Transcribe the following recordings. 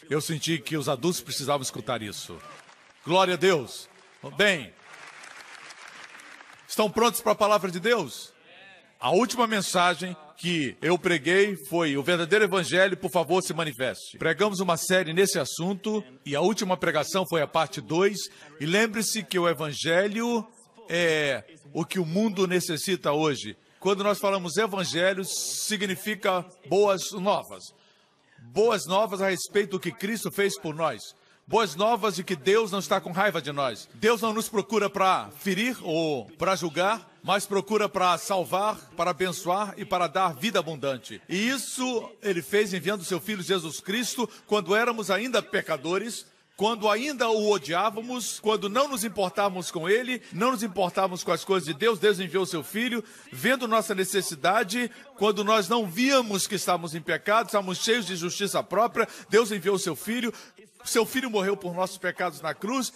Eu senti que os adultos precisavam escutar isso. Glória a Deus. Bem, estão prontos para a palavra de Deus? A última mensagem que eu preguei foi: o verdadeiro evangelho, por favor, se manifeste. Pregamos uma série nesse assunto e a última pregação foi a parte 2. E lembre-se que o evangelho é o que o mundo necessita hoje. Quando nós falamos evangelho, significa boas novas. Boas novas a respeito do que Cristo fez por nós. Boas novas de que Deus não está com raiva de nós. Deus não nos procura para ferir ou para julgar, mas procura para salvar, para abençoar e para dar vida abundante. E isso Ele fez enviando seu Filho Jesus Cristo quando éramos ainda pecadores, quando ainda o odiávamos, quando não nos importávamos com Ele, não nos importávamos com as coisas de Deus. Deus enviou seu Filho, vendo nossa necessidade, quando nós não víamos que estávamos em pecado, estávamos cheios de justiça própria, Deus enviou seu Filho. Seu Filho morreu por nossos pecados na cruz,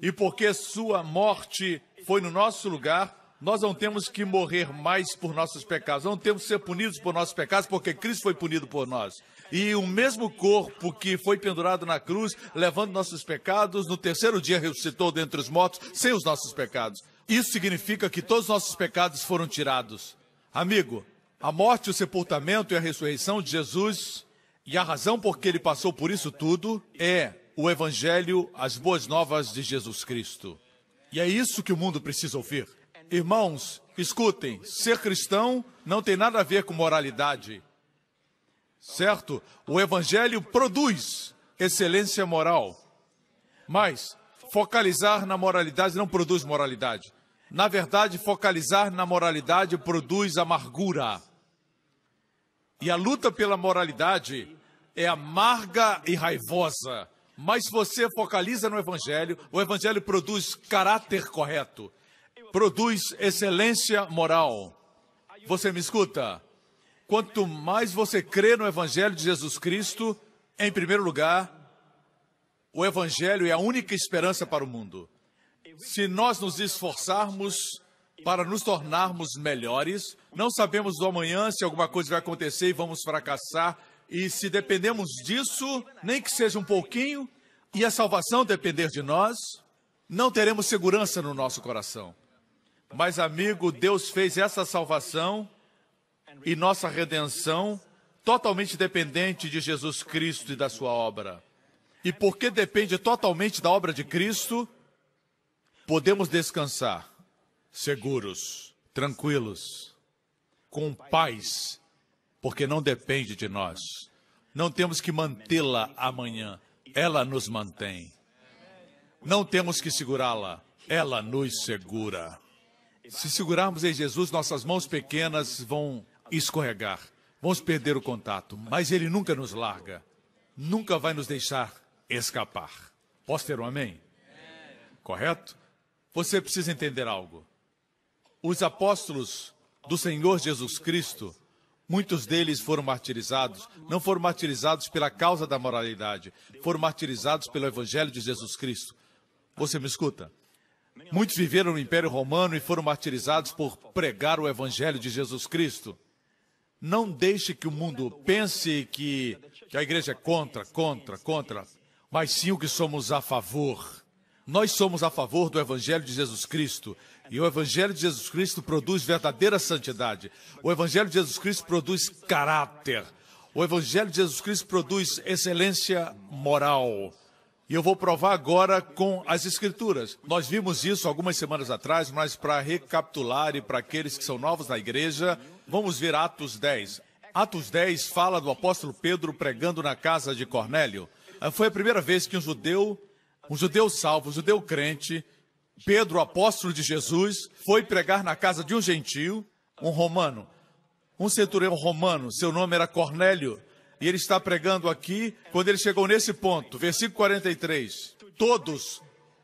e porque sua morte foi no nosso lugar, nós não temos que morrer mais por nossos pecados, não temos que ser punidos por nossos pecados, porque Cristo foi punido por nós. E o mesmo corpo que foi pendurado na cruz, levando nossos pecados, no terceiro dia ressuscitou dentre os mortos, sem os nossos pecados. Isso significa que todos os nossos pecados foram tirados. Amigo, a morte, o sepultamento e a ressurreição de Jesus, e a razão por que Ele passou por isso tudo, é o Evangelho, as boas novas de Jesus Cristo. E é isso que o mundo precisa ouvir. Irmãos, escutem, ser cristão não tem nada a ver com moralidade, certo? O Evangelho produz excelência moral, mas focalizar na moralidade não produz moralidade. Na verdade, focalizar na moralidade produz amargura. E a luta pela moralidade é amarga e raivosa. Mas se você focaliza no Evangelho, o Evangelho produz caráter correto, produz excelência moral. Você me escuta? Quanto mais você crê no Evangelho de Jesus Cristo, em primeiro lugar, o Evangelho é a única esperança para o mundo. Se nós nos esforçarmos para nos tornarmos melhores, não sabemos do amanhã se alguma coisa vai acontecer e vamos fracassar. E se dependemos disso, nem que seja um pouquinho, e a salvação depender de nós, não teremos segurança no nosso coração. Mas, amigo, Deus fez essa salvação e nossa redenção totalmente dependente de Jesus Cristo e da sua obra. E porque depende totalmente da obra de Cristo, podemos descansar seguros, tranquilos, com paz, porque não depende de nós. Não temos que mantê-la amanhã, ela nos mantém. Não temos que segurá-la, ela nos segura. Se segurarmos em Jesus, nossas mãos pequenas vão escorregar, vamos perder o contato, mas Ele nunca nos larga, nunca vai nos deixar escapar. Posso ter um amém? Correto? Você precisa entender algo. Os apóstolos do Senhor Jesus Cristo, muitos deles foram martirizados, não foram martirizados pela causa da moralidade, foram martirizados pelo Evangelho de Jesus Cristo. Você me escuta? Muitos viveram no Império Romano e foram martirizados por pregar o Evangelho de Jesus Cristo. Não deixe que o mundo pense que a igreja é contra, mas sim o que somos a favor. Nós somos a favor do Evangelho de Jesus Cristo. E o Evangelho de Jesus Cristo produz verdadeira santidade. O Evangelho de Jesus Cristo produz caráter. O Evangelho de Jesus Cristo produz excelência moral. E eu vou provar agora com as Escrituras. Nós vimos isso algumas semanas atrás, mas para recapitular e para aqueles que são novos na igreja, vamos ver Atos 10. Atos 10 fala do apóstolo Pedro pregando na casa de Cornélio. Foi a primeira vez que um judeu salvo, um judeu crente, Pedro, apóstolo de Jesus, foi pregar na casa de um gentio, um romano, um centurião romano. Seu nome era Cornélio. E ele está pregando aqui, quando ele chegou nesse ponto, versículo 43. Todos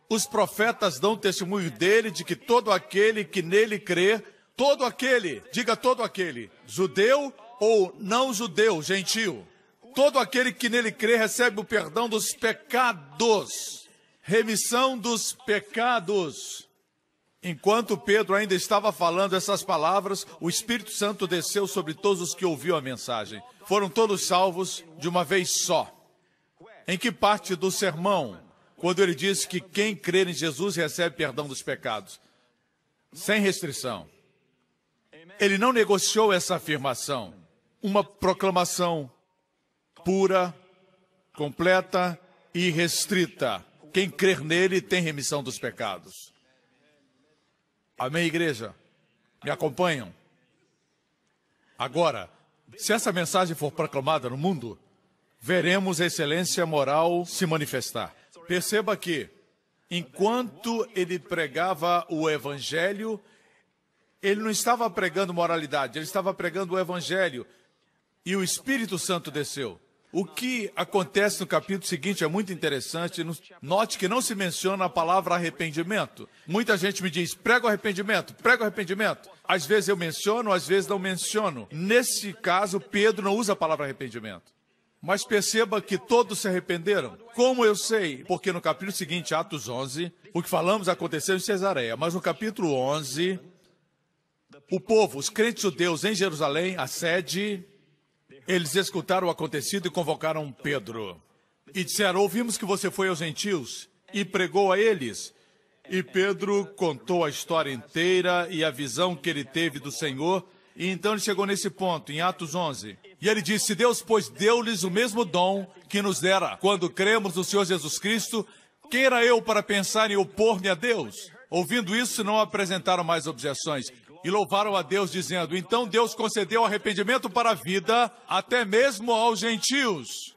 os profetas dão testemunho dele, de que todo aquele que nele crê, todo aquele, diga todo aquele, judeu ou não judeu, gentio, todo aquele que nele crê recebe o perdão dos pecados, remissão dos pecados. Enquanto Pedro ainda estava falando essas palavras, o Espírito Santo desceu sobre todos os que ouviram a mensagem. Foram todos salvos de uma vez só. Em que parte do sermão, quando ele disse que quem crer em Jesus recebe perdão dos pecados? Sem restrição. Ele não negociou essa afirmação. Uma proclamação pura, completa e restrita. Quem crer nele tem remissão dos pecados. Amém, igreja? Me acompanham? Agora, se essa mensagem for proclamada no mundo, veremos a excelência moral se manifestar. Perceba que, enquanto ele pregava o Evangelho, ele não estava pregando moralidade, ele estava pregando o Evangelho. E o Espírito Santo desceu. O que acontece no capítulo seguinte é muito interessante. Note que não se menciona a palavra arrependimento. Muita gente me diz, prega o arrependimento, prega o arrependimento. Às vezes eu menciono, às vezes não menciono. Nesse caso, Pedro não usa a palavra arrependimento. Mas perceba que todos se arrependeram. Como eu sei? Porque no capítulo seguinte, Atos 11, o que falamos aconteceu em Cesareia. Mas no capítulo 11, o povo, os crentes judeus em Jerusalém, a sede... Eles escutaram o acontecido e convocaram Pedro. E disseram, ouvimos que você foi aos gentios e pregou a eles. E Pedro contou a história inteira e a visão que ele teve do Senhor. E então ele chegou nesse ponto, em Atos 11. E ele disse, Deus, pois deu-lhes o mesmo dom que nos dera. Quando cremos no Senhor Jesus Cristo, quem era eu para pensar em opor-me a Deus? Ouvindo isso, não apresentaram mais objeções. E louvaram a Deus, dizendo, então Deus concedeu arrependimento para a vida, até mesmo aos gentios.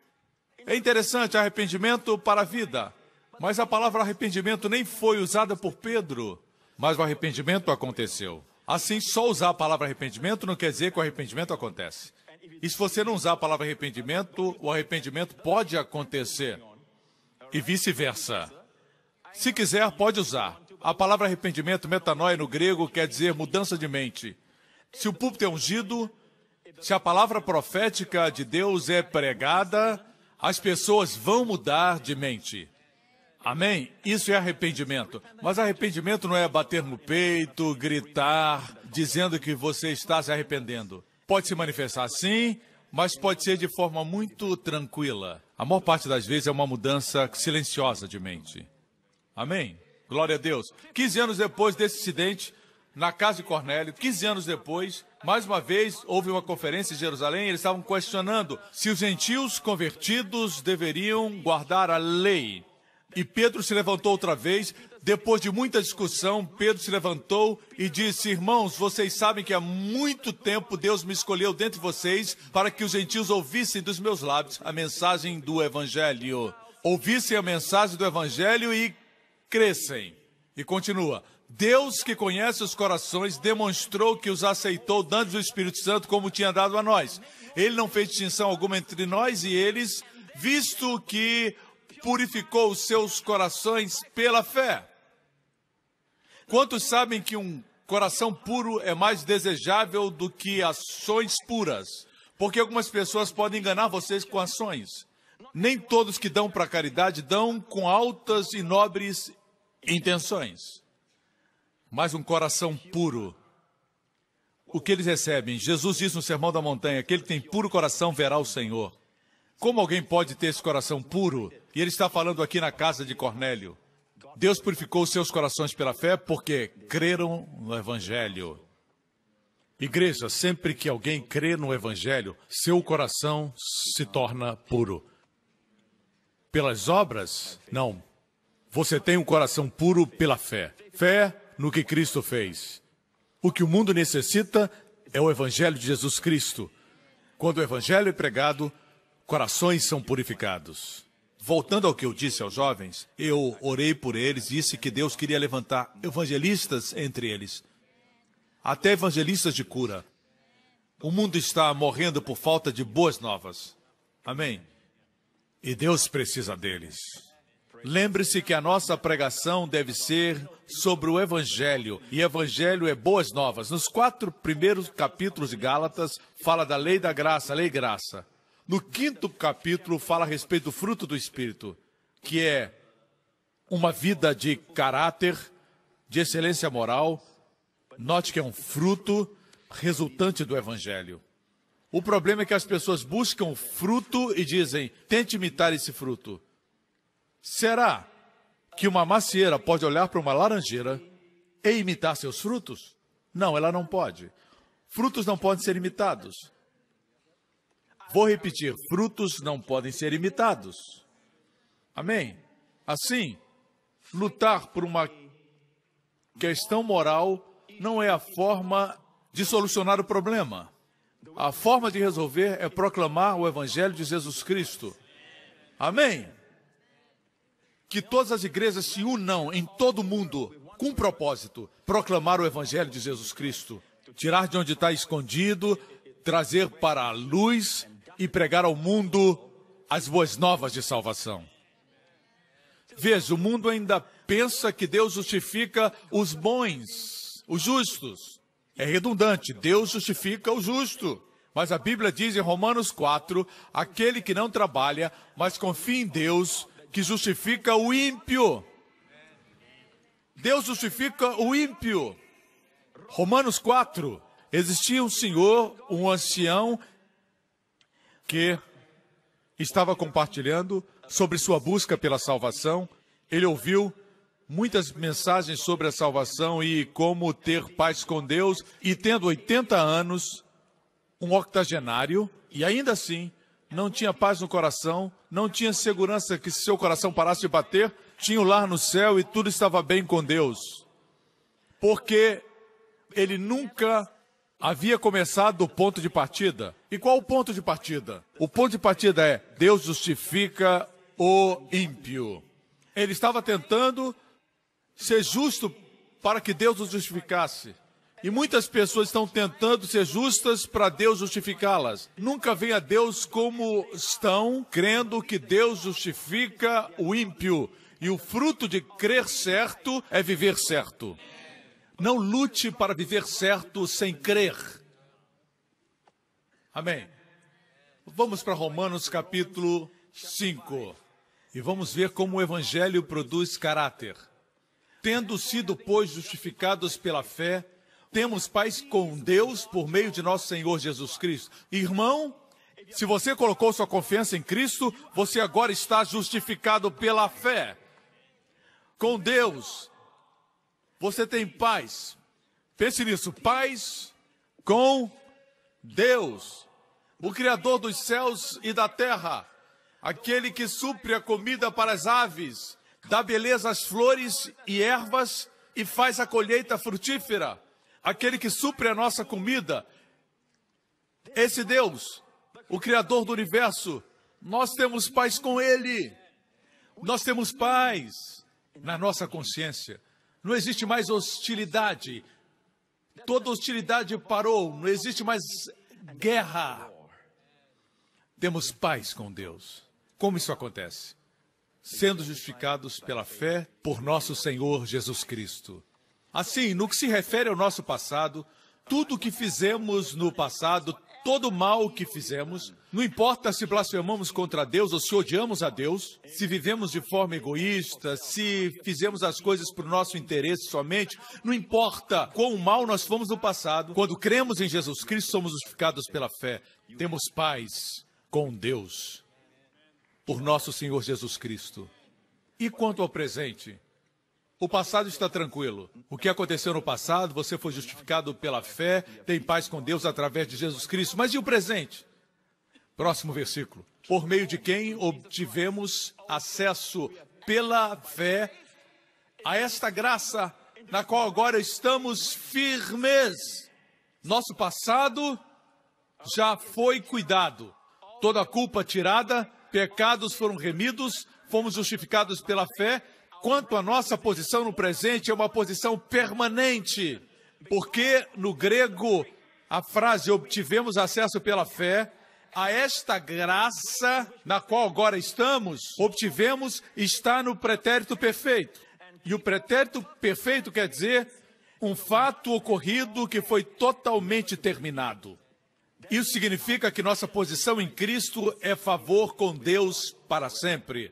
É interessante, arrependimento para a vida. Mas a palavra arrependimento nem foi usada por Pedro. Mas o arrependimento aconteceu. Assim, só usar a palavra arrependimento não quer dizer que o arrependimento acontece. E se você não usar a palavra arrependimento, o arrependimento pode acontecer. E vice-versa. Se quiser, pode usar. A palavra arrependimento, metanoia no grego, quer dizer mudança de mente. Se o púlpito é ungido, se a palavra profética de Deus é pregada, as pessoas vão mudar de mente. Amém? Isso é arrependimento. Mas arrependimento não é bater no peito, gritar, dizendo que você está se arrependendo. Pode se manifestar assim, mas pode ser de forma muito tranquila. A maior parte das vezes é uma mudança silenciosa de mente. Amém? Glória a Deus. 15 anos depois desse incidente, na casa de Cornélio, 15 anos depois, mais uma vez, houve uma conferência em Jerusalém, eles estavam questionando se os gentios convertidos deveriam guardar a lei. E Pedro se levantou outra vez, depois de muita discussão, Pedro se levantou e disse, irmãos, vocês sabem que há muito tempo Deus me escolheu dentre vocês para que os gentios ouvissem dos meus lábios a mensagem do Evangelho. Ouvissem a mensagem do Evangelho e crescem. E continua. Deus, que conhece os corações, demonstrou que os aceitou, dando o Espírito Santo como tinha dado a nós. Ele não fez distinção alguma entre nós e eles, visto que purificou os seus corações pela fé. Quantos sabem que um coração puro é mais desejável do que ações puras? Porque algumas pessoas podem enganar vocês com ações. Nem todos que dão para a caridade dão com altas e nobres intenções, mas um coração puro. O que eles recebem? Jesus diz no Sermão da Montanha, aquele que tem puro coração verá o Senhor. Como alguém pode ter esse coração puro? E ele está falando aqui na casa de Cornélio. Deus purificou os seus corações pela fé porque creram no Evangelho. Igreja, sempre que alguém crê no Evangelho, seu coração se torna puro. Pelas obras? Não. Você tem um coração puro pela fé. Fé no que Cristo fez. O que o mundo necessita é o Evangelho de Jesus Cristo. Quando o Evangelho é pregado, corações são purificados. Voltando ao que eu disse aos jovens, eu orei por eles e disse que Deus queria levantar evangelistas entre eles. Até evangelistas de cura. O mundo está morrendo por falta de boas novas. Amém? E Deus precisa deles. Lembre-se que a nossa pregação deve ser sobre o Evangelho. E Evangelho é boas novas. Nos 4 primeiros capítulos de Gálatas, fala da lei da graça, lei e graça. No 5º capítulo, fala a respeito do fruto do Espírito, que é uma vida de caráter, de excelência moral. Note que é um fruto resultante do Evangelho. O problema é que as pessoas buscam fruto e dizem, tente imitar esse fruto. Será que uma macieira pode olhar para uma laranjeira e imitar seus frutos? Não, ela não pode. Frutos não podem ser imitados. Vou repetir, frutos não podem ser imitados. Amém? Assim, lutar por uma questão moral não é a forma de solucionar o problema. A forma de resolver é proclamar o Evangelho de Jesus Cristo. Amém? Que todas as igrejas se unam em todo o mundo com um propósito, proclamar o Evangelho de Jesus Cristo. Tirar de onde está escondido, trazer para a luz e pregar ao mundo as boas novas de salvação. Veja, o mundo ainda pensa que Deus justifica os bons, os justos. É redundante, Deus justifica o justo. Mas a Bíblia diz em Romanos 4, aquele que não trabalha, mas confia em Deus, que justifica o ímpio. Deus justifica o ímpio. Romanos 4, existia um senhor, um ancião, que estava compartilhando sobre sua busca pela salvação. Ele ouviu muitas mensagens sobre a salvação e como ter paz com Deus, e tendo 80 anos, um octogenário, e ainda assim, não tinha paz no coração, não tinha segurança que se seu coração parasse de bater, tinha o lar no céu e tudo estava bem com Deus. Porque ele nunca havia começado do ponto de partida. E qual o ponto de partida? O ponto de partida é, Deus justifica o ímpio. Ele estava tentando ser justo para que Deus o justificasse. E muitas pessoas estão tentando ser justas para Deus justificá-las. Nunca vem a Deus como estão, crendo que Deus justifica o ímpio. E o fruto de crer certo é viver certo. Não lute para viver certo sem crer. Amém. Vamos para Romanos capítulo 5. E vamos ver como o Evangelho produz caráter. Tendo sido, pois, justificados pela fé, temos paz com Deus por meio de nosso Senhor Jesus Cristo. Irmão, se você colocou sua confiança em Cristo, você agora está justificado pela fé. Com Deus, você tem paz. Pense nisso, paz com Deus, o Criador dos céus e da terra, aquele que supre a comida para as aves, dá beleza às flores e ervas e faz a colheita frutífera. Aquele que supre a nossa comida, esse Deus, o Criador do universo, nós temos paz com Ele. Nós temos paz na nossa consciência. Não existe mais hostilidade. Toda hostilidade parou. Não existe mais guerra. Temos paz com Deus. Como isso acontece? Sendo justificados pela fé por nosso Senhor Jesus Cristo. Assim, no que se refere ao nosso passado, tudo o que fizemos no passado, todo o mal que fizemos, não importa se blasfemamos contra Deus ou se odiamos a Deus, se vivemos de forma egoísta, se fizemos as coisas por nosso interesse somente, não importa quão mal nós fomos no passado, quando cremos em Jesus Cristo, somos justificados pela fé. Temos paz com Deus, por nosso Senhor Jesus Cristo. E quanto ao presente? O passado está tranquilo. O que aconteceu no passado, você foi justificado pela fé, tem paz com Deus através de Jesus Cristo. Mas e o presente? Próximo versículo. Por meio de quem obtivemos acesso pela fé a esta graça, na qual agora estamos firmes. Nosso passado já foi cuidado. Toda a culpa tirada, pecados foram remidos, fomos justificados pela fé. Quanto à nossa posição no presente, é uma posição permanente, porque no grego a frase obtivemos acesso pela fé, a esta graça na qual agora estamos, obtivemos, está no pretérito perfeito. E o pretérito perfeito quer dizer um fato ocorrido que foi totalmente terminado. Isso significa que nossa posição em Cristo é favor com Deus para sempre.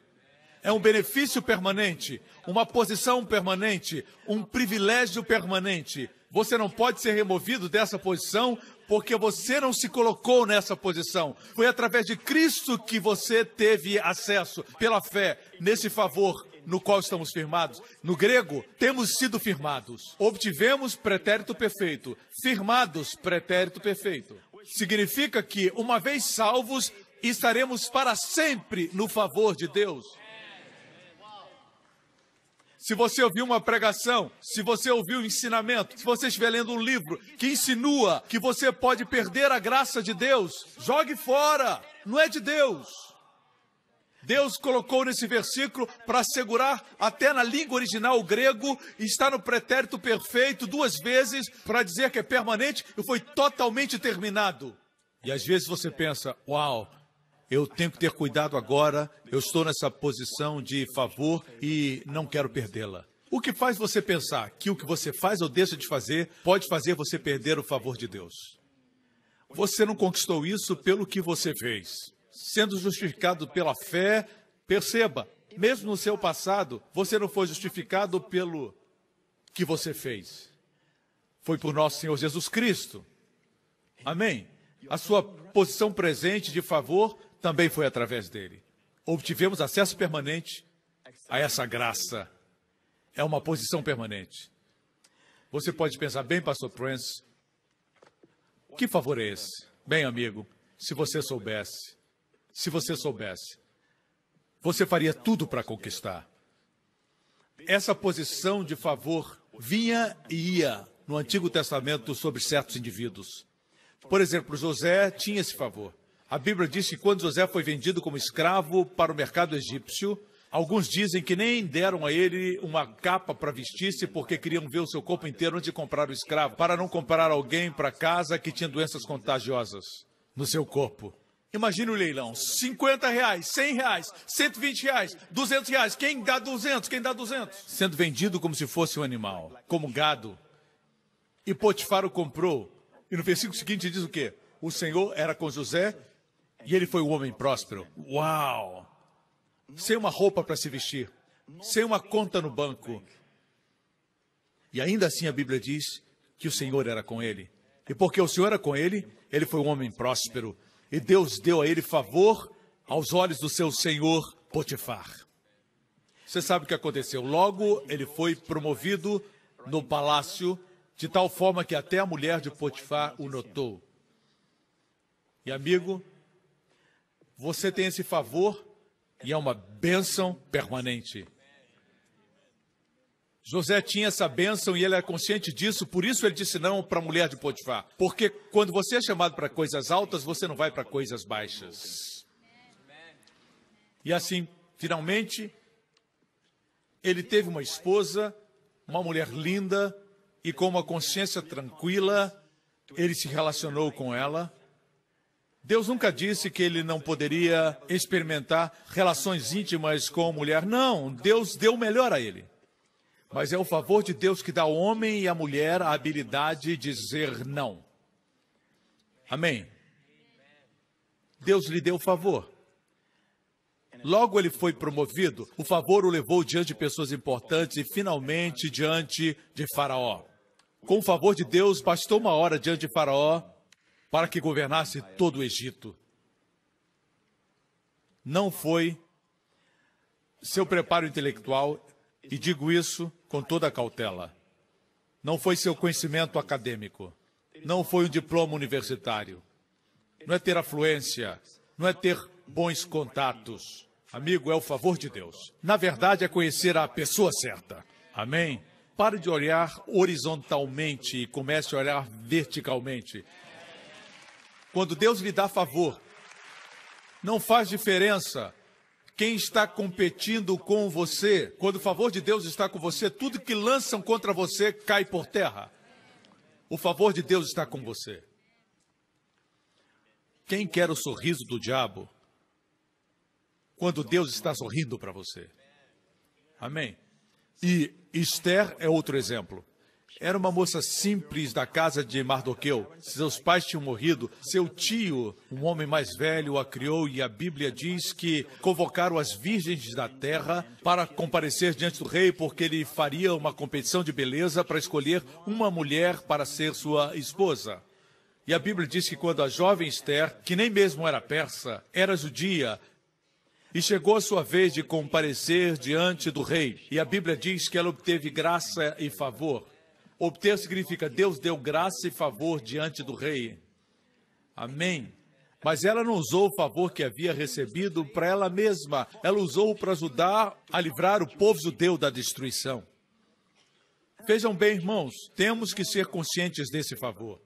É um benefício permanente, uma posição permanente, um privilégio permanente. Você não pode ser removido dessa posição porque você não se colocou nessa posição. Foi através de Cristo que você teve acesso, pela fé, nesse favor no qual estamos firmados. No grego, temos sido firmados. Obtivemos pretérito perfeito. Firmados, pretérito perfeito. Significa que, uma vez salvos, estaremos para sempre no favor de Deus. Se você ouviu uma pregação, se você ouviu um ensinamento, se você estiver lendo um livro que insinua que você pode perder a graça de Deus, jogue fora. Não é de Deus. Deus colocou nesse versículo para assegurar, até na língua original, o grego, está no pretérito perfeito 2 vezes, para dizer que é permanente e foi totalmente terminado. E às vezes você pensa, uau, eu tenho que ter cuidado agora, eu estou nessa posição de favor e não quero perdê-la. O que faz você pensar que o que você faz ou deixa de fazer pode fazer você perder o favor de Deus? Você não conquistou isso pelo que você fez. Sendo justificado pela fé, perceba, mesmo no seu passado, você não foi justificado pelo que você fez. Foi por nosso Senhor Jesus Cristo. Amém? A sua posição presente de favor também foi através dele. Obtivemos acesso permanente a essa graça. É uma posição permanente. Você pode pensar, bem, pastor Prince, que favor é esse? Bem, amigo, se você soubesse, você faria tudo para conquistar. Essa posição de favor vinha e ia no Antigo Testamento sobre certos indivíduos. Por exemplo, José tinha esse favor. A Bíblia diz que quando José foi vendido como escravo para o mercado egípcio, alguns dizem que nem deram a ele uma capa para vestir-se porque queriam ver o seu corpo inteiro antes de comprar o escravo, para não comprar alguém para casa que tinha doenças contagiosas no seu corpo. Imagine o leilão, 50 reais, 100 reais, 120 reais, 200 reais. Quem dá 200? Quem dá 200? Sendo vendido como se fosse um animal, como gado. E Potifar o comprou. E no versículo seguinte diz o quê? O Senhor era com José e ele foi um homem próspero. Uau! Sem uma roupa para se vestir, sem uma conta no banco. E ainda assim a Bíblia diz que o Senhor era com ele. E porque o Senhor era com ele, ele foi um homem próspero. E Deus deu a ele favor aos olhos do seu senhor Potifar. Você sabe o que aconteceu? Logo, ele foi promovido no palácio, de tal forma que até a mulher de Potifar o notou. E amigo, você tem esse favor e é uma bênção permanente. José tinha essa bênção e ele era consciente disso, por isso ele disse não para a mulher de Potifar. Porque quando você é chamado para coisas altas, você não vai para coisas baixas. E assim, finalmente, ele teve uma esposa, uma mulher linda, e com uma consciência tranquila, ele se relacionou com ela. Deus nunca disse que ele não poderia experimentar relações íntimas com a mulher. Não, Deus deu o melhor a ele. Mas é o favor de Deus que dá ao homem e à mulher a habilidade de dizer não. Amém? Deus lhe deu o favor. Logo ele foi promovido, o favor o levou diante de pessoas importantes e finalmente diante de Faraó. Com o favor de Deus, bastou 1 hora diante de Faraó para que governasse todo o Egito. Não foi seu preparo intelectual, e digo isso com toda a cautela. Não foi seu conhecimento acadêmico. Não foi um diploma universitário. Não é ter afluência. Não é ter bons contatos. Amigo, é o favor de Deus. Na verdade, é conhecer a pessoa certa. Amém? Pare de olhar horizontalmente e comece a olhar verticalmente. Quando Deus lhe dá favor, não faz diferença quem está competindo com você. Quando o favor de Deus está com você, tudo que lançam contra você cai por terra. O favor de Deus está com você. Quem quer o sorriso do diabo quando Deus está sorrindo para você? Amém? E Esther é outro exemplo. Era uma moça simples da casa de Mardoqueu. Seus pais tinham morrido. Seu tio, um homem mais velho, a criou e a Bíblia diz que convocaram as virgens da terra para comparecer diante do rei porque ele faria uma competição de beleza para escolher uma mulher para ser sua esposa. E a Bíblia diz que quando a jovem Esther, que nem mesmo era persa, era judia, e chegou a sua vez de comparecer diante do rei, e a Bíblia diz que ela obteve graça e favor. Obter significa Deus deu graça e favor diante do rei. Amém. Mas ela não usou o favor que havia recebido para ela mesma. Ela usou para ajudar a livrar o povo judeu da destruição. Vejam bem, irmãos, temos que ser conscientes desse favor.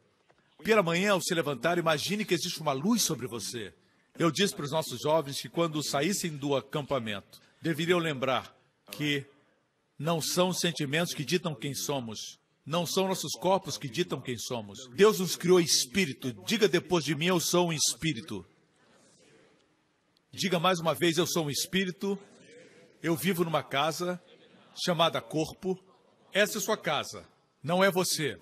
Pela manhã, ao se levantar, imagine que existe uma luz sobre você. Eu disse para os nossos jovens que quando saíssem do acampamento, deveriam lembrar que não são os sentimentos que ditam quem somos. Não são nossos corpos que ditam quem somos. Deus nos criou espírito. Diga depois de mim, eu sou um espírito. Diga mais uma vez, eu sou um espírito. Eu vivo numa casa chamada corpo. Essa é sua casa, não é você.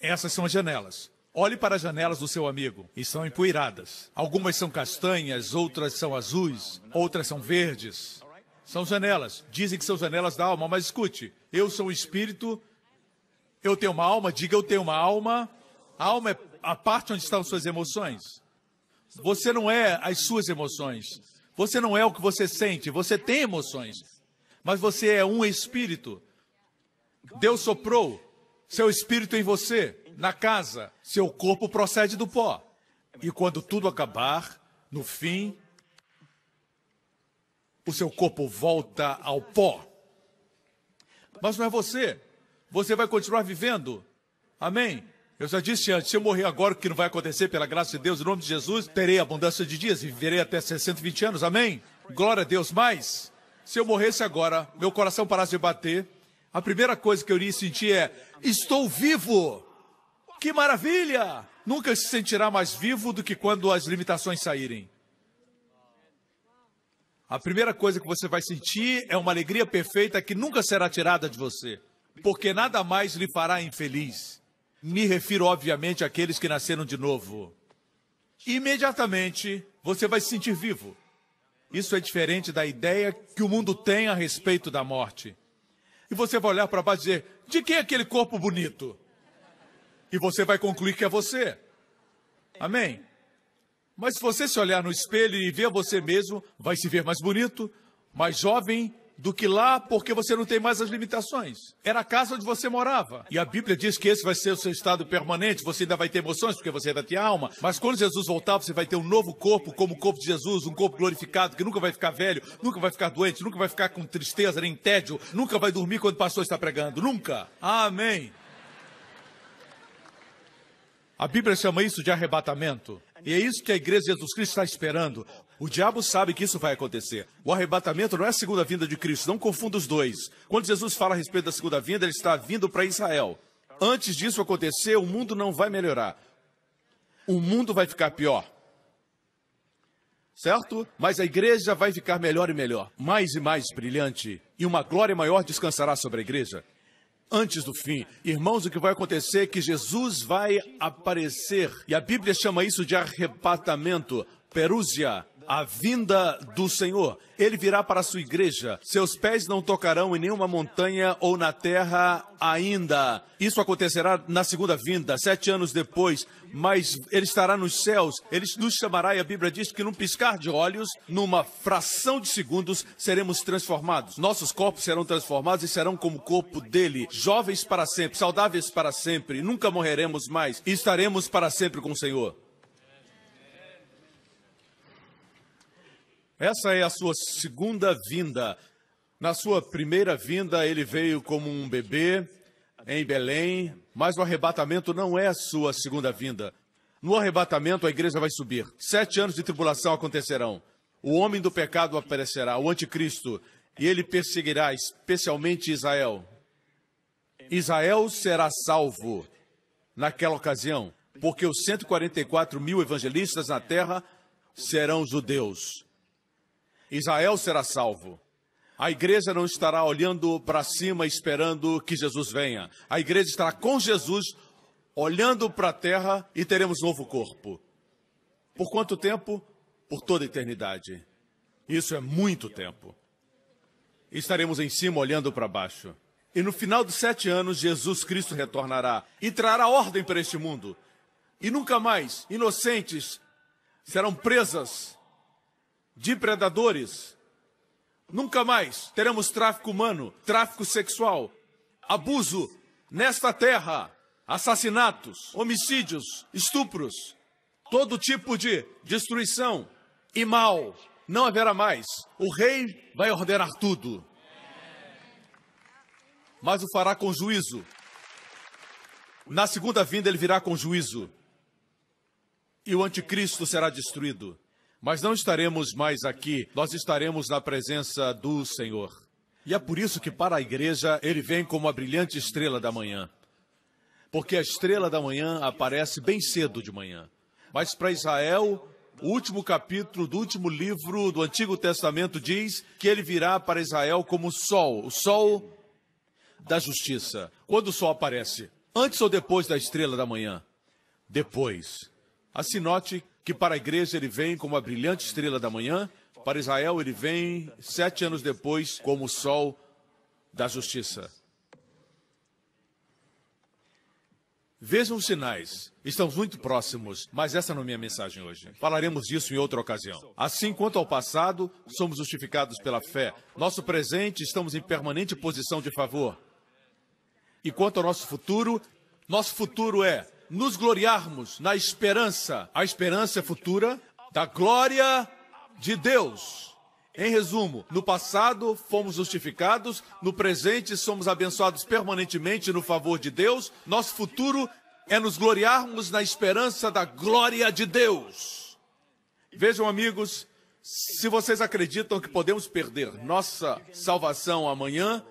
Essas são as janelas. Olhe para as janelas do seu amigo. E são empoeiradas. Algumas são castanhas, outras são azuis, outras são verdes. São janelas. Dizem que são janelas da alma, mas escute. Eu sou um espírito. Eu tenho uma alma, diga eu tenho uma alma. A alma é a parte onde estão suas emoções. Você não é as suas emoções. Você não é o que você sente. Você tem emoções. Mas você é um espírito. Deus soprou seu espírito em você, na casa. Seu corpo procede do pó. E quando tudo acabar, no fim, o seu corpo volta ao pó. Mas não é você. Você vai continuar vivendo. Amém? Eu já disse antes, se eu morrer agora, o que não vai acontecer, pela graça de Deus, em nome de Jesus, terei abundância de dias e viverei até 620 anos. Amém? Glória a Deus. Mas, se eu morresse agora, meu coração parasse de bater, a primeira coisa que eu iria sentir é, estou vivo! Que maravilha! Nunca se sentirá mais vivo do que quando as limitações saírem. A primeira coisa que você vai sentir é uma alegria perfeita que nunca será tirada de você. Porque nada mais lhe fará infeliz. Me refiro, obviamente, àqueles que nasceram de novo. Imediatamente, você vai se sentir vivo. Isso é diferente da ideia que o mundo tem a respeito da morte. E você vai olhar para baixo e dizer, de quem é aquele corpo bonito? E você vai concluir que é você. Amém? Mas se você se olhar no espelho e ver você mesmo, vai se ver mais bonito, mais jovem do que lá, porque você não tem mais as limitações. Era a casa onde você morava. E a Bíblia diz que esse vai ser o seu estado permanente. Você ainda vai ter emoções, porque você ainda tem alma. Mas quando Jesus voltar, você vai ter um novo corpo, como o corpo de Jesus, um corpo glorificado, que nunca vai ficar velho, nunca vai ficar doente, nunca vai ficar com tristeza, nem tédio, nunca vai dormir quando o pastor está pregando. Nunca. Amém. A Bíblia chama isso de arrebatamento. E é isso que a igreja de Jesus Cristo está esperando. O diabo sabe que isso vai acontecer. O arrebatamento não é a segunda vinda de Cristo, não confunda os dois. Quando Jesus fala a respeito da segunda vinda, ele está vindo para Israel. Antes disso acontecer, o mundo não vai melhorar. O mundo vai ficar pior. Certo? Mas a igreja vai ficar melhor e melhor, mais e mais brilhante. E uma glória maior descansará sobre a igreja. Antes do fim, irmãos, o que vai acontecer é que Jesus vai aparecer. E a Bíblia chama isso de arrebatamento, perúsia, a vinda do Senhor. Ele virá para a sua igreja. Seus pés não tocarão em nenhuma montanha ou na terra ainda. Isso acontecerá na segunda vinda, 7 anos depois. Mas ele estará nos céus. Ele nos chamará e a Bíblia diz que num piscar de olhos, numa fração de segundos, seremos transformados. Nossos corpos serão transformados e serão como o corpo dele. Jovens para sempre, saudáveis para sempre. Nunca morreremos mais e estaremos para sempre com o Senhor. Essa é a sua segunda vinda. Na sua primeira vinda, ele veio como um bebê em Belém, mas o arrebatamento não é a sua segunda vinda. No arrebatamento, a igreja vai subir. 7 anos de tribulação acontecerão. O homem do pecado aparecerá, o anticristo, e ele perseguirá especialmente Israel. Israel será salvo naquela ocasião, porque os 144 mil evangelistas na terra serão judeus. Israel será salvo. A igreja não estará olhando para cima esperando que Jesus venha. A igreja estará com Jesus, olhando para a terra e teremos novo corpo. Por quanto tempo? Por toda a eternidade. Isso é muito tempo. Estaremos em cima olhando para baixo. E no final dos 7 anos, Jesus Cristo retornará e trará ordem para este mundo. E nunca mais inocentes serão presas de predadores. Nunca mais teremos tráfico humano, tráfico sexual, abuso nesta terra, assassinatos, homicídios, estupros, todo tipo de destruição e mal. Não haverá mais. O rei vai ordenar tudo. Mas o fará com juízo. Na segunda vinda ele virá com juízo. E o anticristo será destruído. Mas não estaremos mais aqui, nós estaremos na presença do Senhor. E é por isso que para a igreja ele vem como a brilhante estrela da manhã. Porque a estrela da manhã aparece bem cedo de manhã. Mas para Israel, o último capítulo do último livro do Antigo Testamento diz que ele virá para Israel como o sol da justiça. Quando o sol aparece? Antes ou depois da estrela da manhã? Depois. Assim note que para a igreja ele vem como a brilhante estrela da manhã, para Israel ele vem 7 anos depois como o sol da justiça. Vejam os sinais, estamos muito próximos, mas essa não é minha mensagem hoje. Falaremos disso em outra ocasião. Assim, quanto ao passado, somos justificados pela fé. Nosso presente, estamos em permanente posição de favor. E quanto ao nosso futuro é nos gloriarmos na esperança. A esperança é futura da glória de Deus. Em resumo, no passado fomos justificados, no presente somos abençoados permanentemente no favor de Deus. Nosso futuro é nos gloriarmos na esperança da glória de Deus. Vejam, amigos, se vocês acreditam que podemos perder nossa salvação amanhã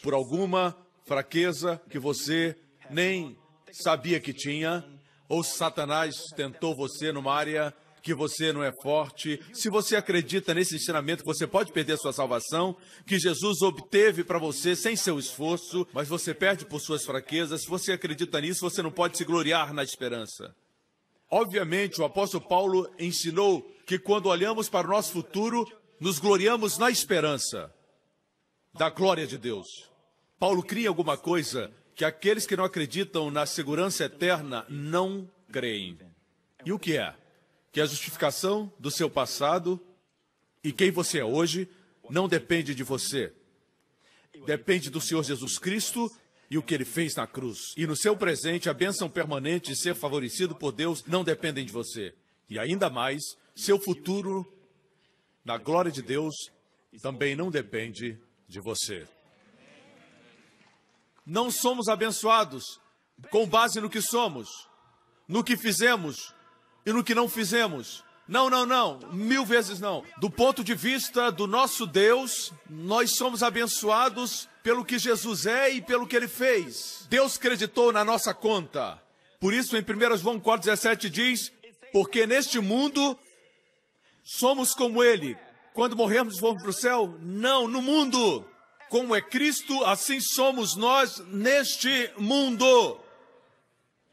por alguma fraqueza que você nem sabia que tinha, ou Satanás tentou você numa área que você não é forte. Se você acredita nesse ensinamento que você pode perder sua salvação, que Jesus obteve para você sem seu esforço, mas você perde por suas fraquezas, se você acredita nisso, você não pode se gloriar na esperança. Obviamente, o apóstolo Paulo ensinou que quando olhamos para o nosso futuro, nos gloriamos na esperança da glória de Deus. Paulo cria alguma coisa que aqueles que não acreditam na segurança eterna não creem. E o que é? Que a justificação do seu passado e quem você é hoje não depende de você. Depende do Senhor Jesus Cristo e o que Ele fez na cruz. E no seu presente, a bênção permanente e ser favorecido por Deus não dependem de você. E ainda mais, seu futuro na glória de Deus também não depende de você. Não somos abençoados com base no que somos, no que fizemos e no que não fizemos. Não, não, não, 1000 vezes não. Do ponto de vista do nosso Deus, nós somos abençoados pelo que Jesus é e pelo que Ele fez. Deus creditou na nossa conta. Por isso, em 1 João 4,17 diz, porque neste mundo somos como Ele. Quando morrermos, vamos para o céu? Não, no mundo. Como é Cristo, assim somos nós neste mundo.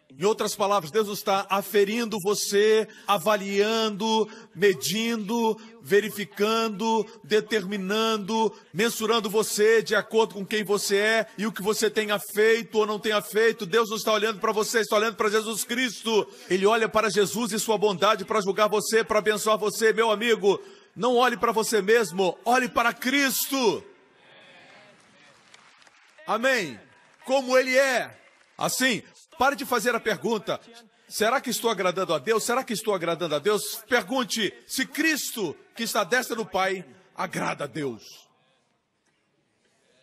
Em outras palavras, Deus está aferindo você, avaliando, medindo, verificando, determinando, mensurando você de acordo com quem você é e o que você tenha feito ou não tenha feito. Deus não está olhando para você, está olhando para Jesus Cristo. Ele olha para Jesus e sua bondade para julgar você, para abençoar você. Meu amigo, não olhe para você mesmo, olhe para Cristo. Amém? Como Ele é. Assim, pare de fazer a pergunta, será que estou agradando a Deus? Será que estou agradando a Deus? Pergunte, se Cristo, que está à destra do Pai, agrada a Deus.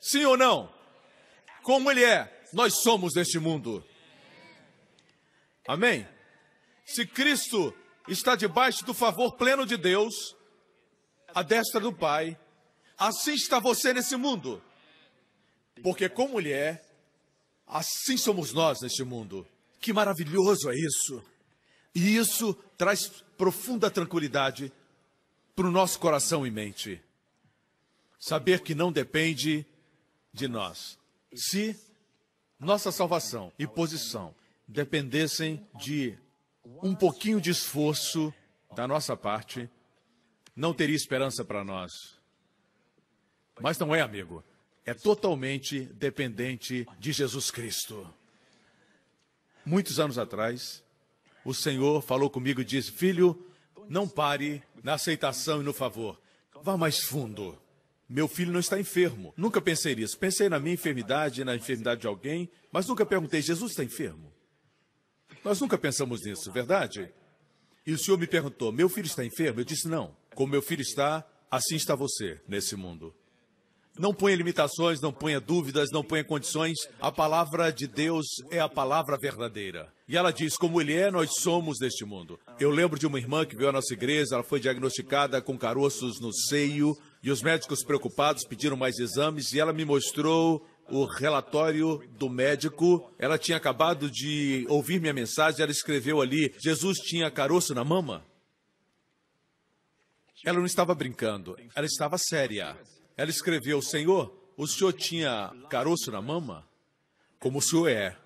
Sim ou não? Como Ele é, nós somos deste mundo. Amém? Se Cristo está debaixo do favor pleno de Deus, à destra do Pai, assim está você nesse mundo. Porque como Ele é, assim somos nós neste mundo. Que maravilhoso é isso. E isso traz profunda tranquilidade para o nosso coração e mente. Saber que não depende de nós. Se nossa salvação e posição dependessem de um pouquinho de esforço da nossa parte, não teria esperança para nós. Mas não é, amigo. É totalmente dependente de Jesus Cristo. Muitos anos atrás, o Senhor falou comigo e disse: filho, não pare na aceitação e no favor. Vá mais fundo. Meu filho não está enfermo. Nunca pensei nisso. Pensei na minha enfermidade, na enfermidade de alguém, mas nunca perguntei: Jesus está enfermo? Nós nunca pensamos nisso, verdade? E o Senhor me perguntou: meu filho está enfermo? Eu disse: não. Como meu filho está, assim está você nesse mundo. Não ponha limitações, não ponha dúvidas, não ponha condições. A palavra de Deus é a palavra verdadeira. E ela diz: como Ele é, nós somos neste mundo. Eu lembro de uma irmã que veio à nossa igreja, ela foi diagnosticada com caroços no seio, e os médicos preocupados pediram mais exames, e ela me mostrou o relatório do médico. Ela tinha acabado de ouvir minha mensagem, ela escreveu ali: Jesus tinha caroço na mama. Ela não estava brincando, ela estava séria. Ela escreveu: Senhor, o senhor tinha caroço na mama? Como o senhor é.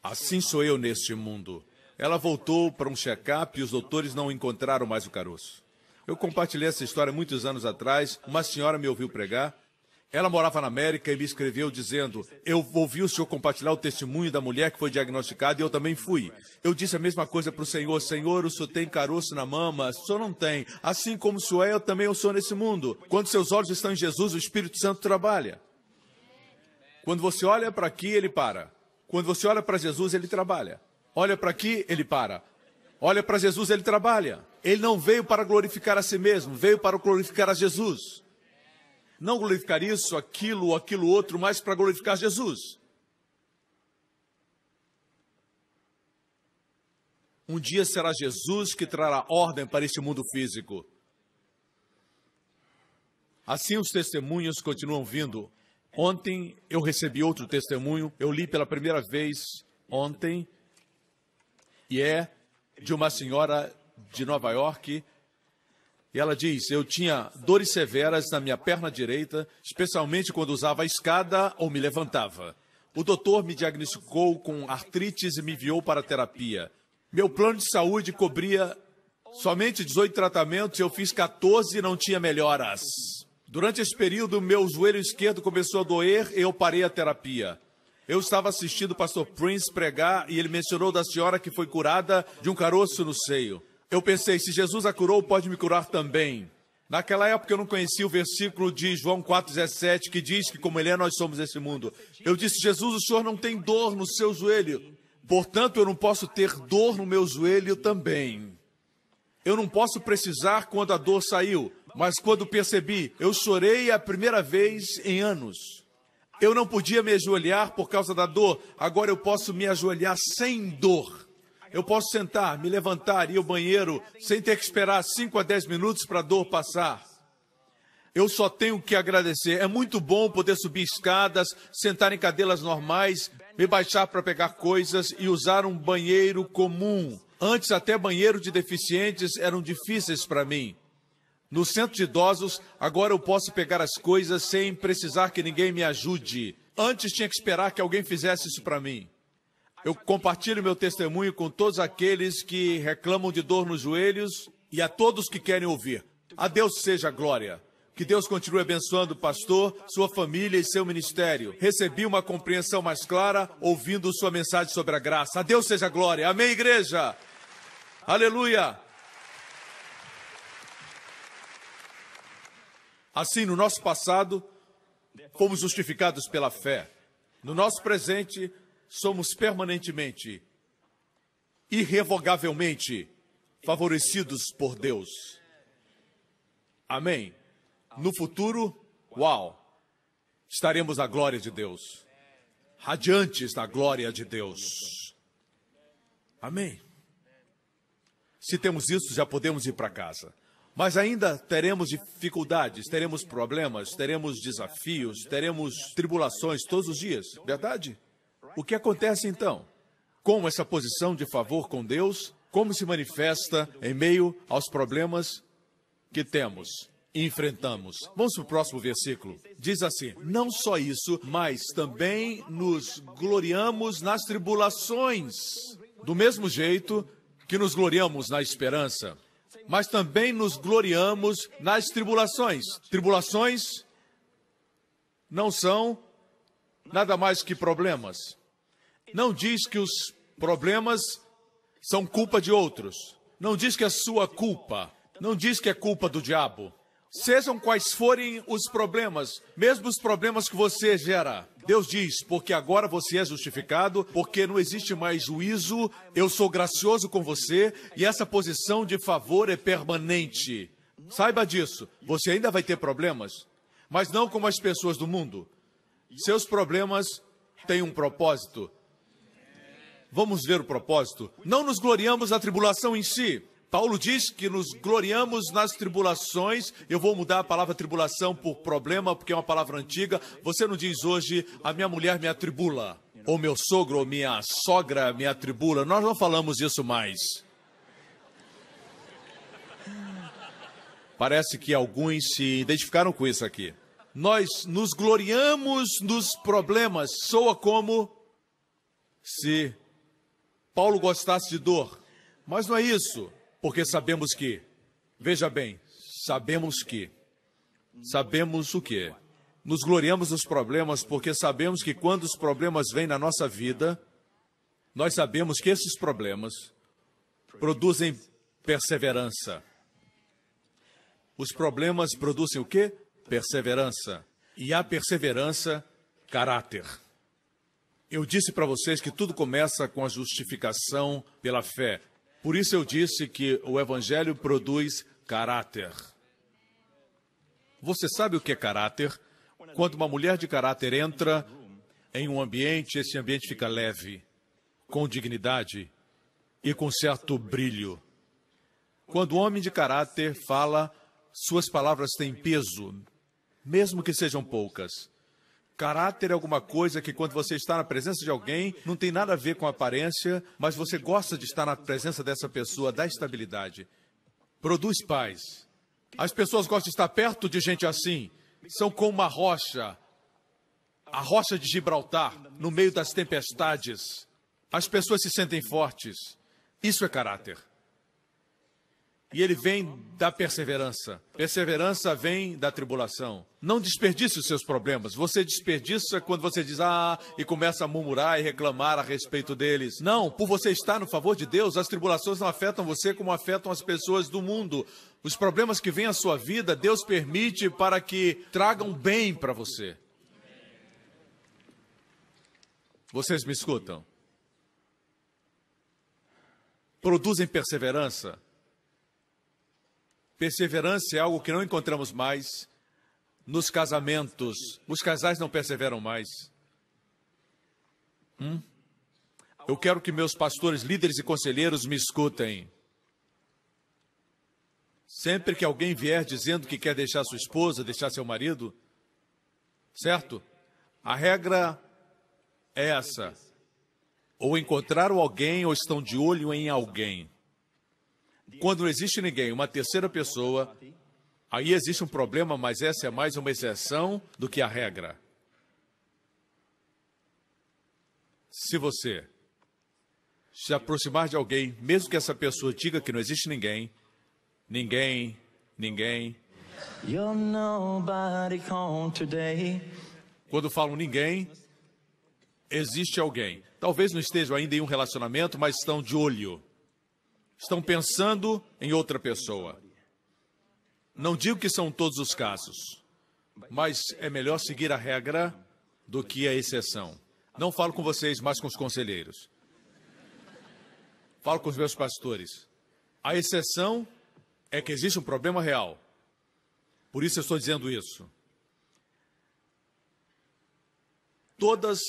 Assim sou eu neste mundo. Ela voltou para um check-up e os doutores não encontraram mais o caroço. Eu compartilhei essa história muitos anos atrás. Uma senhora me ouviu pregar. Ela morava na América e me escreveu dizendo: eu ouvi o senhor compartilhar o testemunho da mulher que foi diagnosticada e eu também fui. Eu disse a mesma coisa para o Senhor: Senhor, o senhor tem caroço na mama? O senhor não tem. Assim como o senhor é, eu também sou nesse mundo. Quando seus olhos estão em Jesus, o Espírito Santo trabalha. Quando você olha para aqui, ele para. Quando você olha para Jesus, ele trabalha. Olha para aqui, ele para. Olha para Jesus, ele trabalha. Ele não veio para glorificar a si mesmo, veio para glorificar a Jesus. Não glorificar isso, aquilo ou aquilo outro, mas para glorificar Jesus. Um dia será Jesus que trará ordem para este mundo físico. Assim os testemunhos continuam vindo. Ontem eu recebi outro testemunho, eu li pela primeira vez ontem, e é de uma senhora de Nova York. E ela diz: eu tinha dores severas na minha perna direita, especialmente quando usava a escada ou me levantava. O doutor me diagnosticou com artrite e me enviou para a terapia. Meu plano de saúde cobria somente 18 tratamentos, eu fiz 14 e não tinha melhoras. Durante esse período, meu joelho esquerdo começou a doer e eu parei a terapia. Eu estava assistindo o pastor Prince pregar e ele mencionou da senhora que foi curada de um caroço no seio. Eu pensei: se Jesus a curou, pode me curar também. Naquela época eu não conhecia o versículo de João 4,17, que diz que como Ele é, nós somos esse mundo. Eu disse: Jesus, o senhor não tem dor no seu joelho, portanto eu não posso ter dor no meu joelho também. Eu não posso precisar quando a dor saiu, mas quando percebi, eu chorei a primeira vez em anos. Eu não podia me ajoelhar por causa da dor, agora eu posso me ajoelhar sem dor. Eu posso sentar, me levantar e ir ao banheiro sem ter que esperar 5 a 10 minutos para a dor passar. Eu só tenho que agradecer. É muito bom poder subir escadas, sentar em cadeiras normais, me baixar para pegar coisas e usar um banheiro comum. Antes, até banheiro de deficientes eram difíceis para mim. No centro de idosos, agora eu posso pegar as coisas sem precisar que ninguém me ajude. Antes tinha que esperar que alguém fizesse isso para mim. Eu compartilho meu testemunho com todos aqueles que reclamam de dor nos joelhos e a todos que querem ouvir. A Deus seja a glória. Que Deus continue abençoando o pastor, sua família e seu ministério. Recebi uma compreensão mais clara ouvindo sua mensagem sobre a graça. A Deus seja a glória. Amém, igreja? Aleluia! Assim, no nosso passado, fomos justificados pela fé. No nosso presente, somos permanentemente, irrevogavelmente favorecidos por Deus. Amém. No futuro, estaremos na glória de Deus, radiantes na glória de Deus. Amém. Se temos isso, já podemos ir para casa. Mas ainda teremos dificuldades, teremos problemas, teremos desafios, teremos tribulações todos os dias, verdade? O que acontece então? Como essa posição de favor com Deus, como se manifesta em meio aos problemas que temos e enfrentamos? Vamos para o próximo versículo. Diz assim: não só isso, mas também nos gloriamos nas tribulações. Do mesmo jeito que nos gloriamos na esperança, mas também nos gloriamos nas tribulações. Tribulações não são nada mais que problemas. Não diz que os problemas são culpa de outros. Não diz que é sua culpa. Não diz que é culpa do diabo. Sejam quais forem os problemas, mesmo os problemas que você gera. Deus diz, porque agora você é justificado, porque não existe mais juízo, eu sou gracioso com você e essa posição de favor é permanente. Saiba disso. Você ainda vai ter problemas, mas não como as pessoas do mundo. Seus problemas têm um propósito. Vamos ver o propósito. Não nos gloriamos na tribulação em si. Paulo diz que nos gloriamos nas tribulações. Eu vou mudar a palavra tribulação por problema, porque é uma palavra antiga. Você não diz hoje, a minha mulher me atribula, ou meu sogro ou minha sogra me atribula. Nós não falamos isso mais. Parece que alguns se identificaram com isso aqui. Nós nos gloriamos nos problemas. Soa como se Paulo gostasse de dor. Mas não é isso. Porque sabemos que, veja bem, sabemos o quê? Nos gloriamos nos problemas porque sabemos que quando os problemas vêm na nossa vida, nós sabemos que esses problemas produzem perseverança. Os problemas produzem o quê? Perseverança. E a perseverança, caráter. Eu disse para vocês que tudo começa com a justificação pela fé. Por isso eu disse que o Evangelho produz caráter. Você sabe o que é caráter? Quando uma mulher de caráter entra em um ambiente, esse ambiente fica leve, com dignidade e com certo brilho. Quando o homem de caráter fala, suas palavras têm peso, mesmo que sejam poucas. Caráter é alguma coisa que quando você está na presença de alguém, não tem nada a ver com a aparência, mas você gosta de estar na presença dessa pessoa, dá estabilidade. Produz paz. As pessoas gostam de estar perto de gente assim. São como uma rocha. A rocha de Gibraltar, no meio das tempestades. As pessoas se sentem fortes. Isso é caráter. E ele vem da perseverança. Perseverança vem da tribulação. Não desperdice os seus problemas. Você desperdiça quando você diz, e começa a murmurar e reclamar a respeito deles. Não, por você estar no favor de Deus, as tribulações não afetam você como afetam as pessoas do mundo. Os problemas que vêm à sua vida, Deus permite para que tragam bem para você. Vocês me escutam? Produzem perseverança. Perseverança é algo que não encontramos mais nos casamentos. Os casais não perseveram mais. Eu quero que meus pastores, líderes e conselheiros me escutem. Sempre que alguém vier dizendo que quer deixar sua esposa, deixar seu marido, certo? A regra é essa. Ou encontraram alguém ou estão de olho em alguém. Quando não existe ninguém, uma terceira pessoa, aí existe um problema, mas essa é mais uma exceção do que a regra. Se você se aproximar de alguém, mesmo que essa pessoa diga que não existe ninguém, quando falam ninguém, existe alguém. Talvez não estejam ainda em um relacionamento, mas estão de olho. Estão pensando em outra pessoa. Não digo que são todos os casos, mas é melhor seguir a regra do que a exceção. Não falo com vocês, mas com os conselheiros. Falo com os meus pastores. A exceção é que existe um problema real. Por isso eu estou dizendo isso. Todas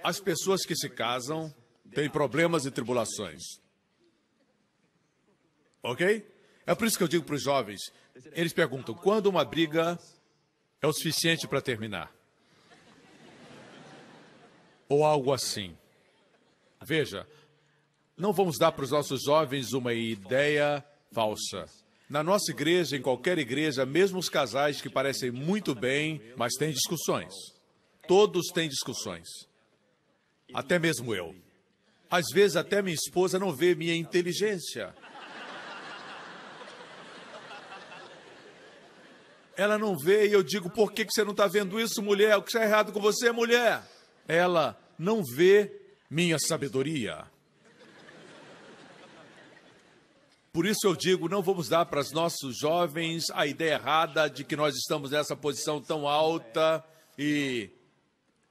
as pessoas que se casam têm problemas e tribulações. Ok? É por isso que eu digo para os jovens, eles perguntam, quando uma briga é o suficiente para terminar? Ou algo assim. Veja, não vamos dar para os nossos jovens uma ideia falsa. Na nossa igreja, em qualquer igreja, mesmo os casais que parecem muito bem, mas têm discussões. Todos têm discussões. Até mesmo eu. Às vezes até minha esposa não vê minha inteligência. Ela não vê e eu digo, por que você não está vendo isso, mulher? O que está errado com você, mulher? Ela não vê minha sabedoria. Por isso eu digo, não vamos dar para os nossos jovens a ideia errada de que nós estamos nessa posição tão alta. E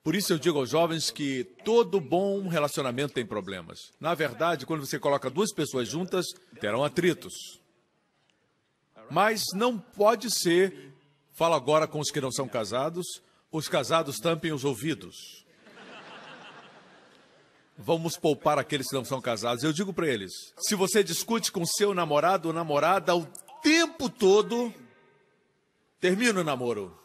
por isso eu digo aos jovens que todo bom relacionamento tem problemas. Na verdade, quando você coloca duas pessoas juntas, terão atritos. Mas não pode ser, falo agora com os que não são casados, os casados tampem os ouvidos. Vamos poupar aqueles que não são casados. Eu digo para eles, se você discute com seu namorado ou namorada o tempo todo, termina o namoro.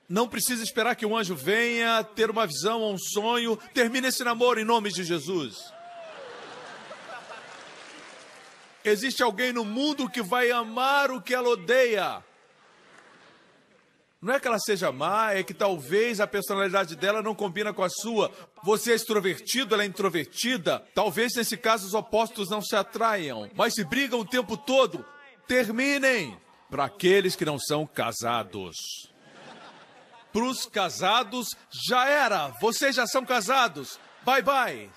Não precisa esperar que um anjo venha, ter uma visão ou um sonho. Termine esse namoro em nome de Jesus. Existe alguém no mundo que vai amar o que ela odeia. Não é que ela seja má, é que talvez a personalidade dela não combina com a sua. Você é extrovertido, ela é introvertida. Talvez nesse caso os opostos não se atraiam. Mas se brigam o tempo todo, terminem. Para aqueles que não são casados. Para os casados, já era. Vocês já são casados. Bye, bye.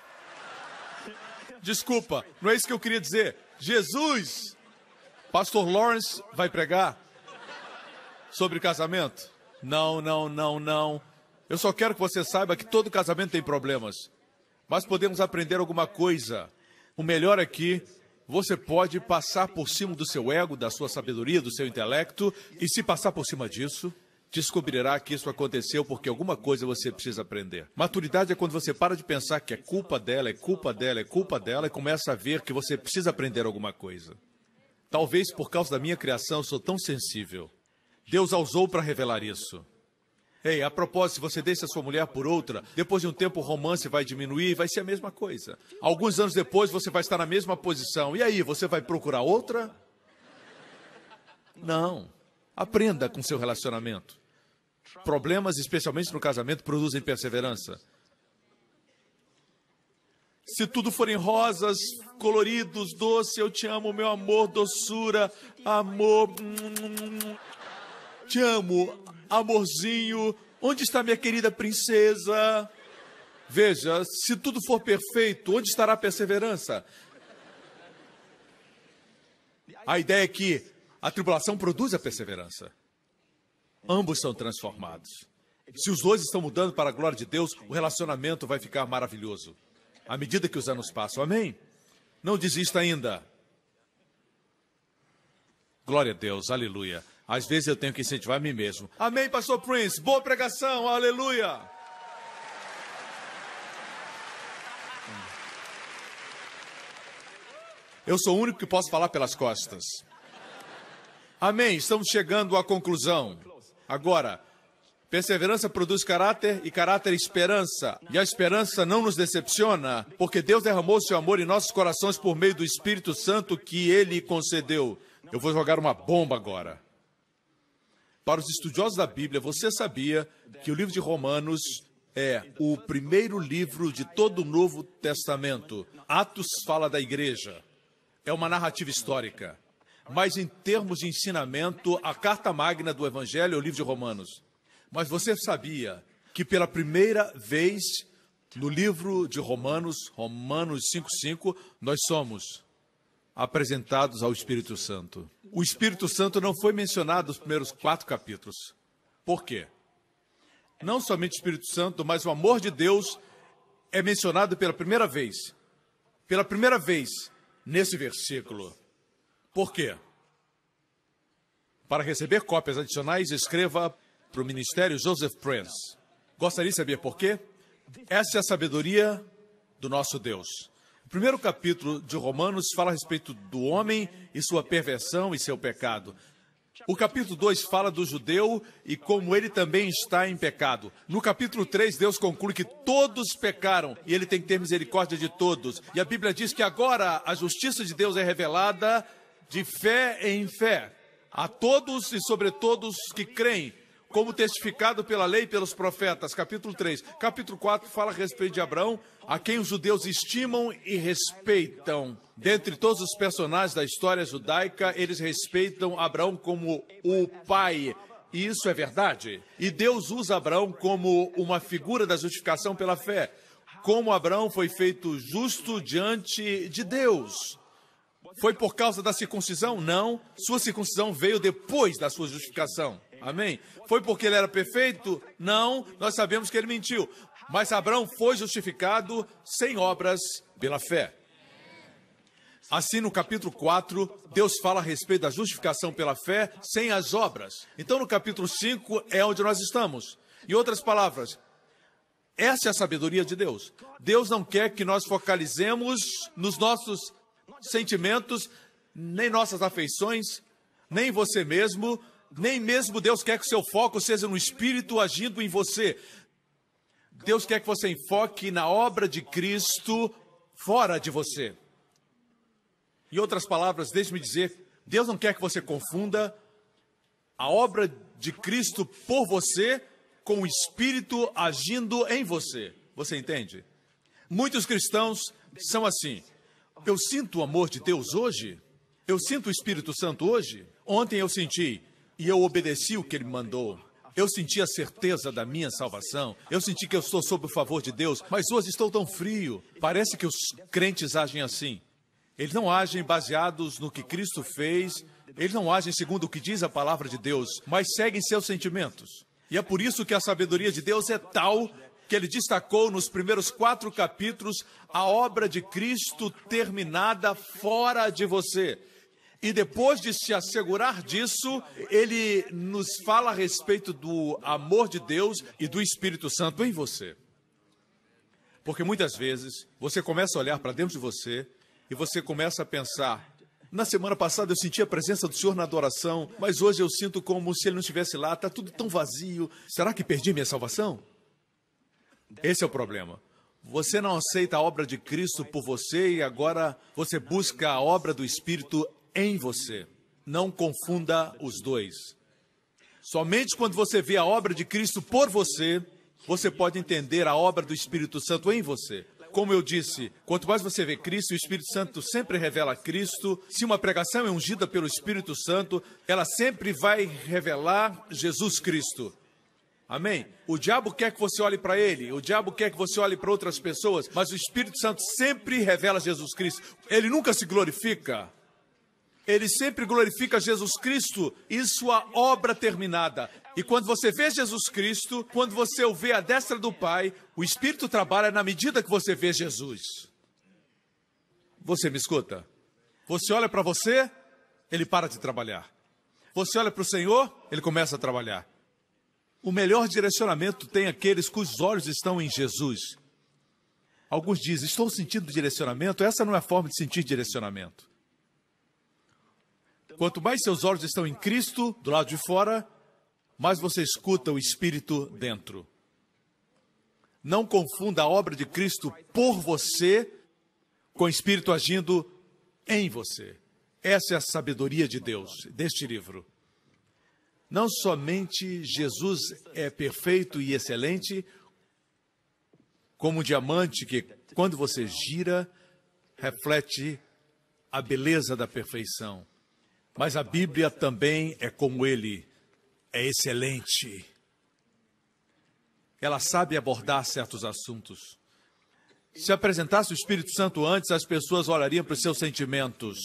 Desculpa, não é isso que eu queria dizer. Jesus, Pastor Lawrence vai pregar sobre casamento? Não. Eu só quero que você saiba que todo casamento tem problemas. Mas podemos aprender alguma coisa. O melhor é que você pode passar por cima do seu ego, da sua sabedoria, do seu intelecto. E se passar por cima disso, descobrirá que isso aconteceu porque alguma coisa você precisa aprender. Maturidade é quando você para de pensar que é culpa dela, é culpa dela, é culpa dela e começa a ver que você precisa aprender alguma coisa. Talvez por causa da minha criação eu sou tão sensível. Deus a usou para revelar isso. Ei, a propósito, se você deixa sua mulher por outra, depois de um tempo o romance vai diminuir e vai ser a mesma coisa. Alguns anos depois você vai estar na mesma posição. E aí, você vai procurar outra? Não. Aprenda com seu relacionamento. Problemas, especialmente no casamento, produzem perseverança. Se tudo forem rosas, coloridos, doce, eu te amo, meu amor, doçura, amor... Te amo, amorzinho. Onde está minha querida princesa? Veja, se tudo for perfeito, onde estará a perseverança? A ideia é que a tribulação produz a perseverança. Ambos são transformados. Se os dois estão mudando para a glória de Deus, o relacionamento vai ficar maravilhoso. À medida que os anos passam. Amém? Não desista ainda. Glória a Deus, aleluia. Às vezes eu tenho que incentivar a mim mesmo. Amém, Pastor Prince. Boa pregação, aleluia. Eu sou o único que posso falar pelas costas. Amém, estamos chegando à conclusão. Agora, perseverança produz caráter e caráter esperança. E a esperança não nos decepciona, porque Deus derramou seu amor em nossos corações por meio do Espírito Santo que Ele concedeu. Eu vou jogar uma bomba agora. Para os estudiosos da Bíblia, você sabia que o livro de Romanos é o primeiro livro de todo o Novo Testamento. Atos fala da igreja. É uma narrativa histórica. Mas em termos de ensinamento, a carta magna do Evangelho é o livro de Romanos. Mas você sabia que pela primeira vez no livro de Romanos, Romanos 5:5, nós somos apresentados ao Espírito Santo. O Espírito Santo não foi mencionado nos primeiros 4 capítulos. Por quê? Não somente o Espírito Santo, mas o amor de Deus é mencionado pela primeira vez. Pela primeira vez nesse versículo. Por quê? Para receber cópias adicionais, escreva para o Ministério Joseph Prince. Gostaria de saber por quê? Essa é a sabedoria do nosso Deus. O primeiro capítulo de Romanos fala a respeito do homem e sua perversão e seu pecado. O capítulo 2 fala do judeu e como ele também está em pecado. No capítulo 3, Deus conclui que todos pecaram e ele tem que ter misericórdia de todos. E a Bíblia diz que agora a justiça de Deus é revelada de fé em fé a todos e sobre todos que creem, como testificado pela lei e pelos profetas. Capítulo 3. Capítulo 4 fala a respeito de Abraão, a quem os judeus estimam e respeitam. Dentre todos os personagens da história judaica, eles respeitam Abraão como o pai. E isso é verdade. E Deus usa Abraão como uma figura da justificação pela fé. como Abraão foi feito justo diante de Deus. Foi por causa da circuncisão? Não. Sua circuncisão veio depois da sua justificação. Amém? Foi porque ele era perfeito? Não. Nós sabemos que ele mentiu. Mas Abraão foi justificado sem obras pela fé. Assim, no capítulo 4, Deus fala a respeito da justificação pela fé sem as obras. Então, no capítulo 5 é onde nós estamos. Em outras palavras, essa é a sabedoria de Deus. Deus não quer que nós focalizemos nos nossos sentimentos, nem nossas afeições, nem você mesmo, nem mesmo Deus quer que o seu foco seja no Espírito agindo em você. Deus quer que você enfoque na obra de Cristo fora de você. Em outras palavras, deixe-me dizer, Deus não quer que você confunda a obra de Cristo por você com o Espírito agindo em você. Você entende? Muitos cristãos são assim. Eu sinto o amor de Deus hoje? Eu sinto o Espírito Santo hoje? Ontem eu senti e eu obedeci o que Ele me mandou. Eu senti a certeza da minha salvação. Eu senti que eu estou sob o favor de Deus, mas hoje estou tão frio. Parece que os crentes agem assim. Eles não agem baseados no que Cristo fez, eles não agem segundo o que diz a palavra de Deus, mas seguem seus sentimentos. E é por isso que a sabedoria de Deus é tal que ele destacou nos primeiros 4 capítulos a obra de Cristo terminada fora de você. E depois de se assegurar disso, ele nos fala a respeito do amor de Deus e do Espírito Santo em você. Porque muitas vezes você começa a olhar para dentro de você e você começa a pensar, na semana passada eu senti a presença do Senhor na adoração, mas hoje eu sinto como se Ele não estivesse lá, está tudo tão vazio. Será que perdi minha salvação? Esse é o problema. Você não aceita a obra de Cristo por você e agora você busca a obra do Espírito em você. Não confunda os dois. Somente quando você vê a obra de Cristo por você, você pode entender a obra do Espírito Santo em você. Como eu disse, quanto mais você vê Cristo, o Espírito Santo sempre revela Cristo. Se uma pregação é ungida pelo Espírito Santo, ela sempre vai revelar Jesus Cristo. Amém? O diabo quer que você olhe para ele, o diabo quer que você olhe para outras pessoas, mas o Espírito Santo sempre revela Jesus Cristo. Ele nunca se glorifica. Ele sempre glorifica Jesus Cristo e sua obra terminada. E quando você vê Jesus Cristo, quando você o vê à destra do Pai, o Espírito trabalha na medida que você vê Jesus. Você me escuta? Você olha para você, ele para de trabalhar. Você olha para o Senhor, ele começa a trabalhar. O melhor direcionamento tem aqueles cujos olhos estão em Jesus. Alguns dizem, estou sentindo direcionamento. Essa não é a forma de sentir direcionamento. Quanto mais seus olhos estão em Cristo, do lado de fora, mais você escuta o Espírito dentro. Não confunda a obra de Cristo por você com o Espírito agindo em você. Essa é a sabedoria de Deus, deste livro. Não somente Jesus é perfeito e excelente, como um diamante que, quando você gira, reflete a beleza da perfeição. Mas a Bíblia também é como ele, é excelente. Ela sabe abordar certos assuntos. Se apresentasse o Espírito Santo antes, as pessoas olhariam para os seus sentimentos.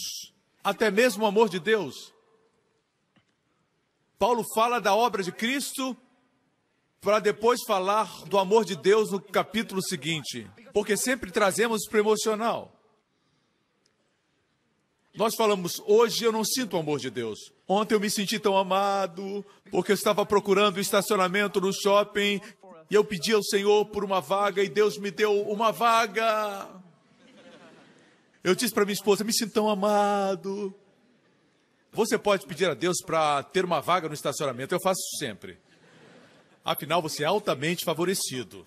Até mesmo o amor de Deus. Paulo fala da obra de Cristo para depois falar do amor de Deus no capítulo seguinte. Porque sempre trazemos para o emocional. Nós falamos, hoje eu não sinto o amor de Deus. Ontem eu me senti tão amado, porque eu estava procurando estacionamento no shopping, e eu pedi ao Senhor por uma vaga, e Deus me deu uma vaga. Eu disse para minha esposa, me sinto tão amado. Você pode pedir a Deus para ter uma vaga no estacionamento, eu faço isso sempre. Afinal, você é altamente favorecido.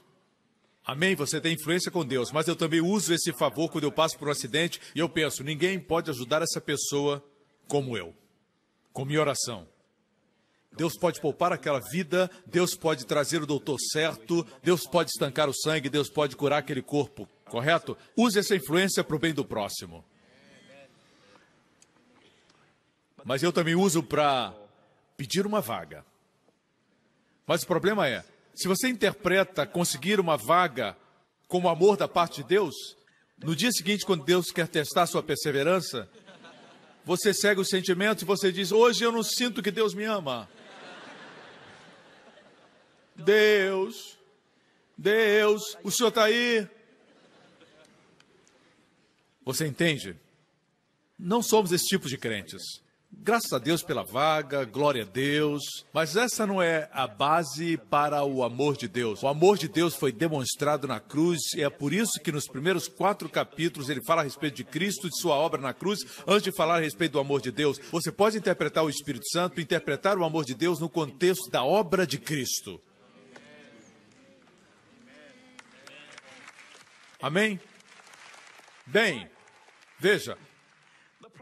Amém? Você tem influência com Deus, mas eu também uso esse favor quando eu passo por um acidente e eu penso, ninguém pode ajudar essa pessoa como eu, com minha oração. Deus pode poupar aquela vida, Deus pode trazer o doutor certo, Deus pode estancar o sangue, Deus pode curar aquele corpo, correto? Use essa influência para o bem do próximo. Mas eu também uso para pedir uma vaga. Mas o problema é, se você interpreta conseguir uma vaga com o amor da parte de Deus, no dia seguinte, quando Deus quer testar sua perseverança, você segue os sentimentos e você diz, hoje eu não sinto que Deus me ama. Deus, o Senhor está aí. Você entende? Não somos esse tipo de crentes. Graças a Deus pela vaga, glória a Deus, mas essa não é a base para o amor de Deus. O amor de Deus foi demonstrado na cruz e é por isso que nos primeiros 4 capítulos ele fala a respeito de Cristo e de sua obra na cruz, antes de falar a respeito do amor de Deus. Você pode interpretar o Espírito Santo, interpretar o amor de Deus no contexto da obra de Cristo. Amém? Bem, veja,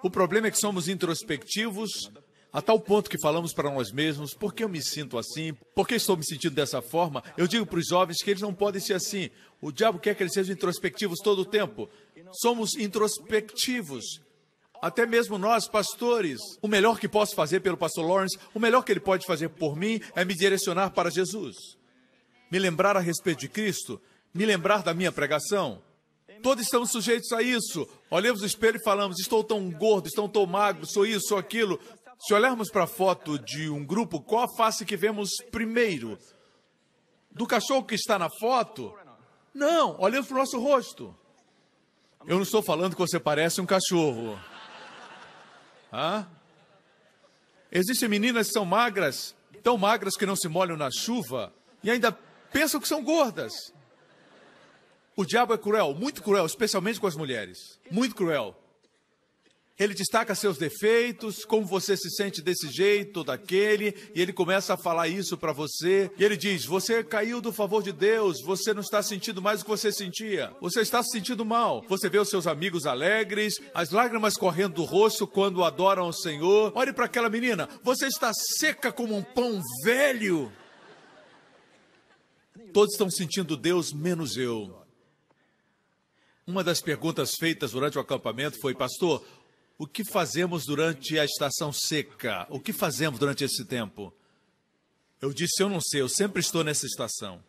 o problema é que somos introspectivos a tal ponto que falamos para nós mesmos, por que eu me sinto assim? Por que estou me sentindo dessa forma? Eu digo para os jovens que eles não podem ser assim. O diabo quer que eles sejam introspectivos todo o tempo. Somos introspectivos. Até mesmo nós, pastores. O melhor que posso fazer pelo pastor Lawrence, o melhor que ele pode fazer por mim é me direcionar para Jesus. Me lembrar a respeito de Cristo, me lembrar da minha pregação. Todos estamos sujeitos a isso. Olhamos no espelho e falamos, estou tão gordo, estou tão magro, sou isso, sou aquilo. Se olharmos para a foto de um grupo, qual a face que vemos primeiro? Do cachorro que está na foto? Não, olhamos para o nosso rosto. Eu não estou falando que você parece um cachorro. Existem meninas que são magras, tão magras que não se molham na chuva, e ainda pensam que são gordas. O diabo é cruel, muito cruel, especialmente com as mulheres. Muito cruel. Ele destaca seus defeitos, como você se sente desse jeito ou daquele, e ele começa a falar isso para você. E ele diz, você caiu do favor de Deus, você não está sentindo mais o que você sentia. Você está se sentindo mal. Você vê os seus amigos alegres, as lágrimas correndo do rosto quando adoram o Senhor. Olhe para aquela menina, você está seca como um pão velho. Todos estão sentindo Deus, menos eu. Uma das perguntas feitas durante o acampamento foi, pastor, o que fazemos durante a estação seca? O que fazemos durante esse tempo? Eu disse, eu não sei, eu sempre estou nessa estação.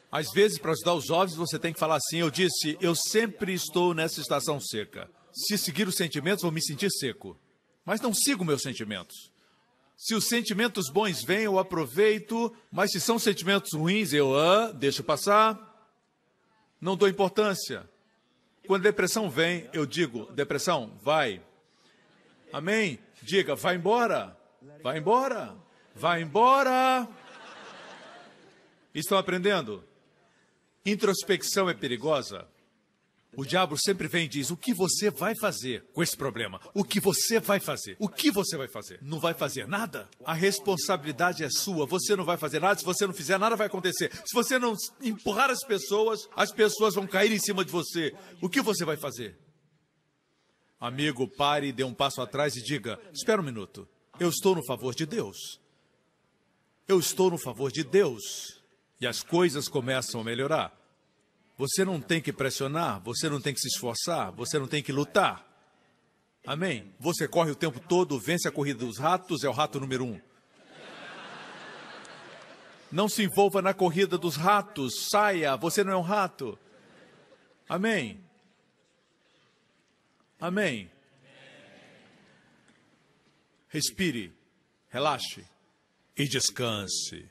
Às vezes, para ajudar os jovens, você tem que falar assim, eu disse, eu sempre estou nessa estação seca. Se seguir os sentimentos, vou me sentir seco. Mas não sigo meus sentimentos. Se os sentimentos bons vêm, eu aproveito, mas se são sentimentos ruins, eu deixo passar. Não dou importância. Quando a depressão vem, eu digo, depressão, vai. Amém? Diga, vai embora. Vai embora. Vai embora. Estão aprendendo? Introspecção é perigosa. O diabo sempre vem e diz, o que você vai fazer com esse problema? O que você vai fazer? O que você vai fazer? Não vai fazer nada? A responsabilidade é sua. Você não vai fazer nada. Se você não fizer nada, vai acontecer. Se você não empurrar as pessoas vão cair em cima de você. O que você vai fazer? Amigo, pare, dê um passo atrás e diga, espera um minuto. Eu estou no favor de Deus. Eu estou no favor de Deus. E as coisas começam a melhorar. Você não tem que pressionar, você não tem que se esforçar, você não tem que lutar. Amém? Você corre o tempo todo, vence a corrida dos ratos, é o rato número 1. Não se envolva na corrida dos ratos, saia, você não é um rato. Amém? Amém? Respire, relaxe e descanse.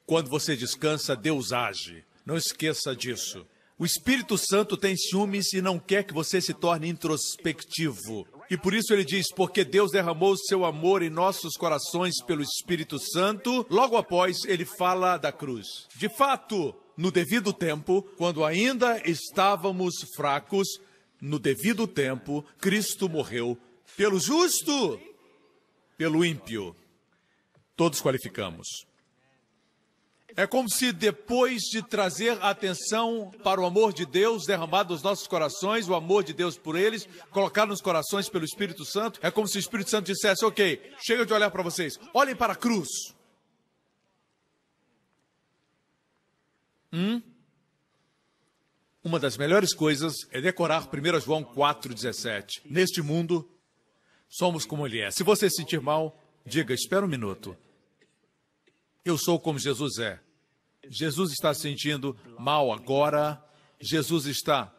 Quando você descansa, Deus age. Não esqueça disso. O Espírito Santo tem ciúmes e não quer que você se torne introspectivo. E por isso ele diz, porque Deus derramou o seu amor em nossos corações pelo Espírito Santo. Logo após, ele fala da cruz. De fato, no devido tempo, quando ainda estávamos fracos, no devido tempo, Cristo morreu pelo justo, pelo ímpio. Todos qualificamos. É como se depois de trazer atenção para o amor de Deus derramado nos nossos corações, o amor de Deus por eles, colocado nos corações pelo Espírito Santo, é como se o Espírito Santo dissesse, ok, chega de olhar para vocês, olhem para a cruz. Uma das melhores coisas é decorar 1 João 4,17. Neste mundo, somos como ele é. Se você se sentir mal, diga, espera um minuto. Eu sou como Jesus é. Jesus está se sentindo mal agora? Jesus está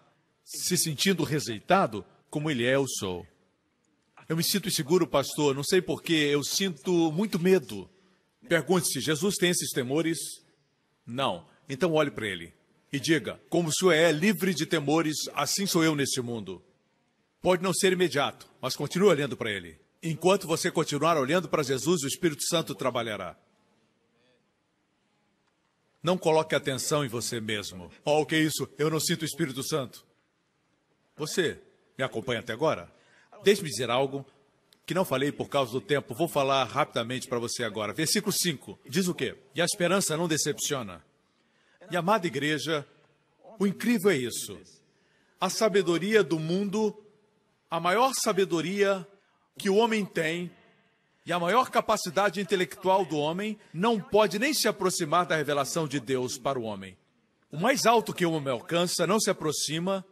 se sentindo rejeitado? Como ele é, eu sou. Eu me sinto inseguro, pastor, não sei porquê, eu sinto muito medo. Pergunte-se, Jesus tem esses temores? Não. Então olhe para ele e diga, como o senhor é livre de temores, assim sou eu neste mundo. Pode não ser imediato, mas continue olhando para ele. Enquanto você continuar olhando para Jesus, o Espírito Santo trabalhará. Não coloque atenção em você mesmo. Oh, o que é isso? Eu não sinto o Espírito Santo. Você me acompanha até agora? Deixe-me dizer algo que não falei por causa do tempo. Vou falar rapidamente para você agora. Versículo 5. Diz o quê? E a esperança não decepciona. E, amada igreja, o incrível é isso. A sabedoria do mundo, a maior sabedoria que o homem tem, e a maior capacidade intelectual do homem não pode nem se aproximar da revelação de Deus para o homem. O mais alto que o homem alcança não se aproxima,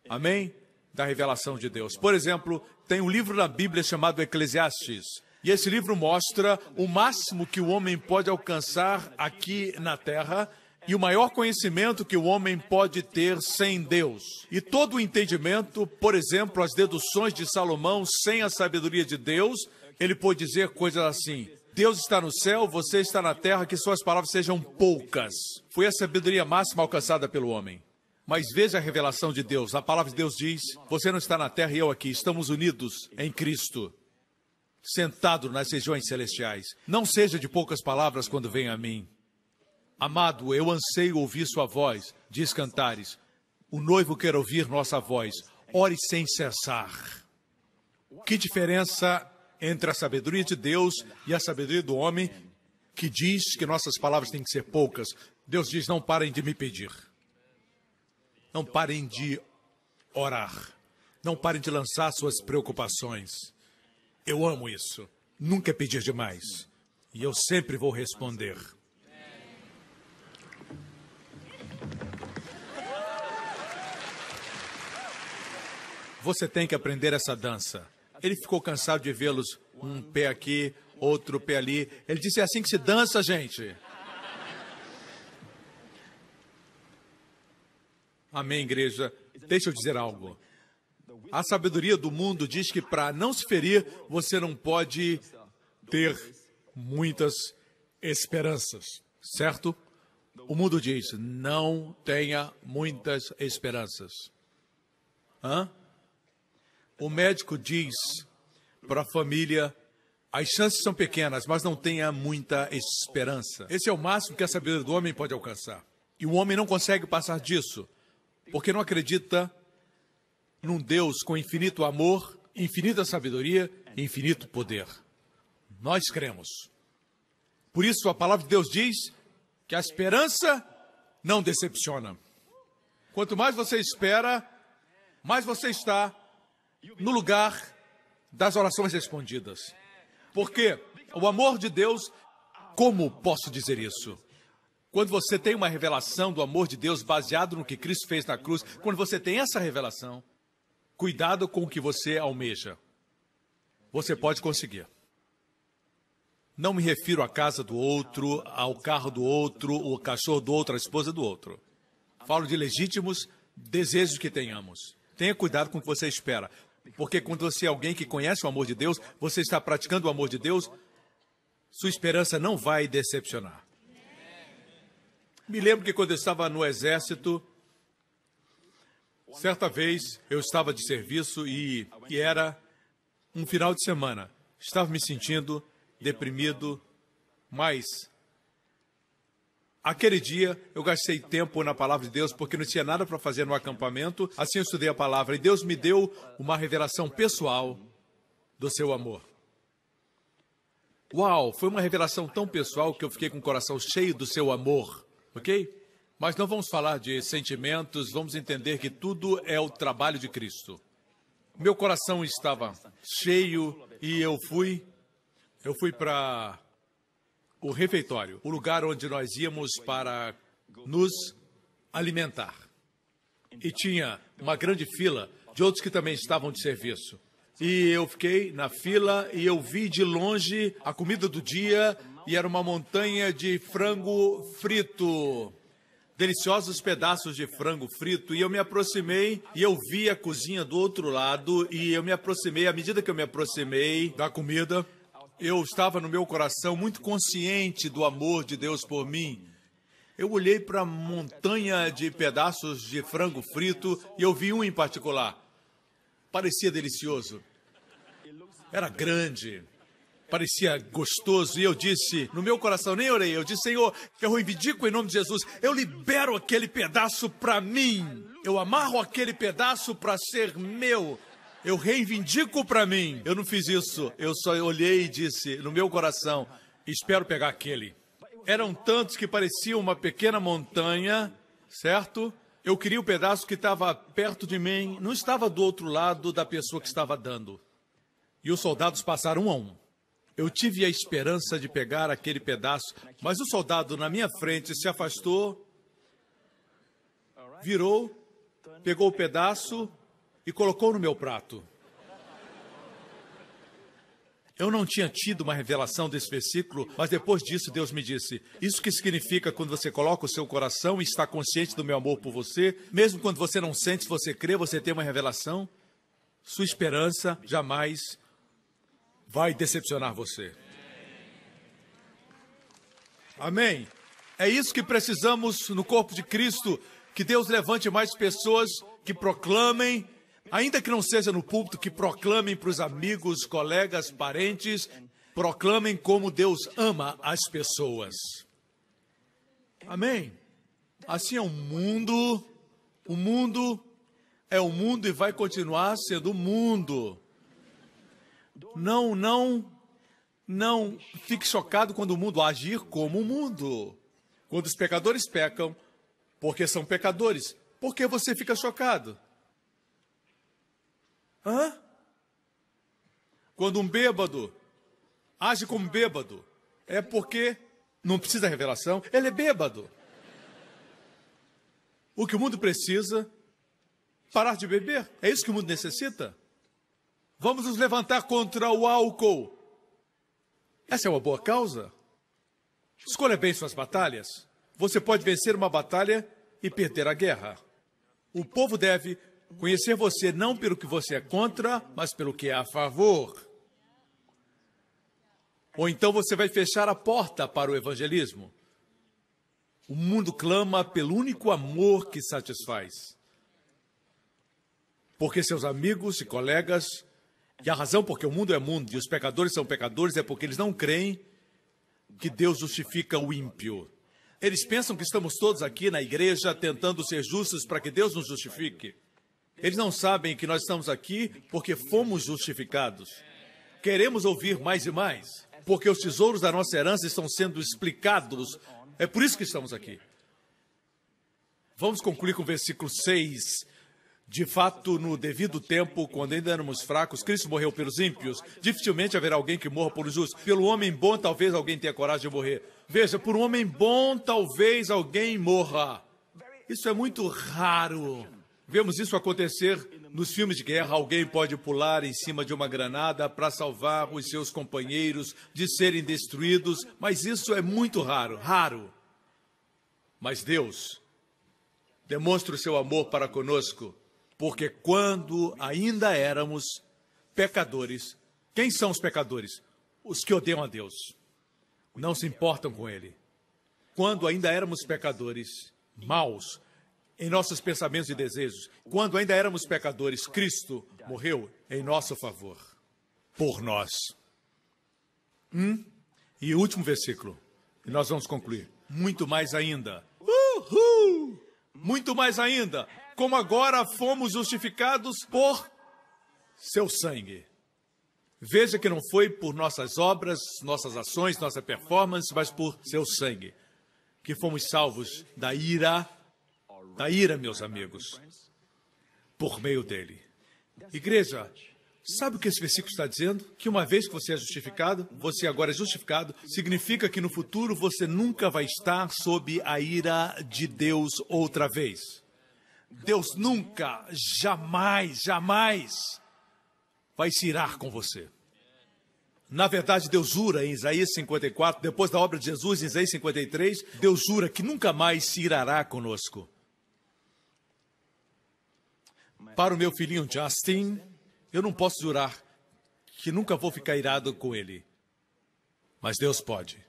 amém, da revelação de Deus. Por exemplo, tem um livro na Bíblia chamado Eclesiastes. E esse livro mostra o máximo que o homem pode alcançar aqui na Terra e o maior conhecimento que o homem pode ter sem Deus. E todo o entendimento, por exemplo, as deduções de Salomão sem a sabedoria de Deus, ele pode dizer coisas assim: Deus está no céu, você está na terra, que suas palavras sejam poucas. Foi a sabedoria máxima alcançada pelo homem. Mas veja a revelação de Deus. A palavra de Deus diz, você não está na terra e eu aqui, estamos unidos em Cristo, sentado nas regiões celestiais. Não seja de poucas palavras quando vem a mim. Amado, eu anseio ouvir sua voz, diz Cantares. O noivo quer ouvir nossa voz. Ore sem cessar. Que diferença entre a sabedoria de Deus e a sabedoria do homem, que diz que nossas palavras têm que ser poucas. Deus diz, não parem de me pedir. Não parem de orar. Não parem de lançar suas preocupações. Eu amo isso. Nunca é pedir demais. E eu sempre vou responder. Você tem que aprender essa dança. Ele ficou cansado de vê-los, um pé aqui, outro pé ali. Ele disse, é assim que se dança, gente. Amém, igreja? Deixa eu dizer algo. A sabedoria do mundo diz que para não se ferir, você não pode ter muitas esperanças, certo? O mundo diz, não tenha muitas esperanças. Hã? O médico diz para a família, as chances são pequenas, mas não tenha muita esperança. Esse é o máximo que a sabedoria do homem pode alcançar. E o homem não consegue passar disso, porque não acredita num Deus com infinito amor, infinita sabedoria e infinito poder. Nós cremos. Por isso a palavra de Deus diz que a esperança não decepciona. Quanto mais você espera, mais você está no lugar das orações respondidas. Porque o amor de Deus, como posso dizer isso? Quando você tem uma revelação do amor de Deus baseado no que Cristo fez na cruz, quando você tem essa revelação, cuidado com o que você almeja. Você pode conseguir. Não me refiro à casa do outro, ao carro do outro, o cachorro do outro, a esposa do outro. Falo de legítimos desejos que tenhamos. Tenha cuidado com o que você espera. Porque quando você é alguém que conhece o amor de Deus, você está praticando o amor de Deus, sua esperança não vai decepcionar. Me lembro que quando eu estava no exército, certa vez eu estava de serviço e era um final de semana. Estava me sentindo deprimido, mas aquele dia eu gastei tempo na palavra de Deus porque não tinha nada para fazer no acampamento. Assim eu estudei a palavra e Deus me deu uma revelação pessoal do seu amor. Uau, foi uma revelação tão pessoal que eu fiquei com o coração cheio do seu amor, ok? Mas não vamos falar de sentimentos, vamos entender que tudo é o trabalho de Cristo. Meu coração estava cheio e eu fui para o refeitório, o lugar onde nós íamos para nos alimentar. E tinha uma grande fila de outros que também estavam de serviço. E eu fiquei na fila e eu vi de longe a comida do dia e era uma montanha de frango frito. Deliciosos pedaços de frango frito, e eu me aproximei e eu vi a cozinha do outro lado, e eu me aproximei, à medida que eu me aproximei da comida, eu estava no meu coração muito consciente do amor de Deus por mim. Eu olhei para a montanha de pedaços de frango frito e eu vi um em particular. Parecia delicioso. Era grande. Parecia gostoso, e eu disse, no meu coração, nem orei, eu disse, Senhor, eu reivindico em nome de Jesus, eu libero aquele pedaço para mim, eu amarro aquele pedaço para ser meu, eu reivindico para mim. Eu não fiz isso, eu só olhei e disse, no meu coração, espero pegar aquele. Eram tantos que pareciam uma pequena montanha, certo? Eu queria o pedaço que estava perto de mim, não estava do outro lado da pessoa que estava dando. E os soldados passaram um a um. Eu tive a esperança de pegar aquele pedaço, mas o soldado na minha frente se afastou, virou, pegou o pedaço e colocou no meu prato. Eu não tinha tido uma revelação desse versículo, mas depois disso Deus me disse, isso que significa quando você coloca o seu coração e está consciente do meu amor por você, mesmo quando você não sente, se você crê, você tem uma revelação, sua esperança jamais vai decepcionar você. Amém? É isso que precisamos no corpo de Cristo, que Deus levante mais pessoas que proclamem, ainda que não seja no púlpito, que proclamem para os amigos, colegas, parentes, proclamem como Deus ama as pessoas. Amém? Assim é o mundo é o mundo e vai continuar sendo o mundo. Não fique chocado quando o mundo agir como o mundo. Quando os pecadores pecam, porque são pecadores, por que você fica chocado? Quando um bêbado age como bêbado, é porque não precisa de revelação, ele é bêbado. O que o mundo precisa, parar de beber, é isso que o mundo necessita. Vamos nos levantar contra o álcool. Essa é uma boa causa. Escolha bem suas batalhas. Você pode vencer uma batalha e perder a guerra. O povo deve conhecer você não pelo que você é contra, mas pelo que é a favor. Ou então você vai fechar a porta para o evangelismo. O mundo clama pelo único amor que satisfaz. Porque seus amigos e colegas, e a razão porque o mundo é mundo e os pecadores são pecadores é porque eles não creem que Deus justifica o ímpio. Eles pensam que estamos todos aqui na igreja tentando ser justos para que Deus nos justifique. Eles não sabem que nós estamos aqui porque fomos justificados. Queremos ouvir mais e mais, porque os tesouros da nossa herança estão sendo explicados. É por isso que estamos aqui. Vamos concluir com o versículo 6. De fato, no devido tempo, quando ainda éramos fracos, Cristo morreu pelos ímpios. Dificilmente haverá alguém que morra por justos. Pelo homem bom, talvez alguém tenha coragem de morrer. Veja, por um homem bom, talvez alguém morra. Isso é muito raro. Vemos isso acontecer nos filmes de guerra. Alguém pode pular em cima de uma granada para salvar os seus companheiros de serem destruídos, mas isso é muito raro. Mas Deus demonstra o seu amor para conosco, porque quando ainda éramos pecadores, quem são os pecadores? Os que odeiam a Deus, não se importam com Ele. Quando ainda éramos pecadores, maus, em nossos pensamentos e desejos, quando ainda éramos pecadores, Cristo morreu em nosso favor, por nós. E o último versículo, e nós vamos concluir. Muito mais ainda. Muito mais ainda. Como agora fomos justificados por seu sangue. Veja que não foi por nossas obras, nossas ações, nossa performance, mas por seu sangue, que fomos salvos da ira, meus amigos, por meio dele. Igreja, sabe o que esse versículo está dizendo? Que uma vez que você é justificado, você agora é justificado, significa que no futuro você nunca vai estar sob a ira de Deus outra vez. Deus nunca, jamais vai se irar com você. Na verdade, Deus jura em Isaías 54, depois da obra de Jesus em Isaías 53, Deus jura que nunca mais se irará conosco. Para o meu filhinho Justin, eu não posso jurar que nunca vou ficar irado com ele. Mas Deus pode.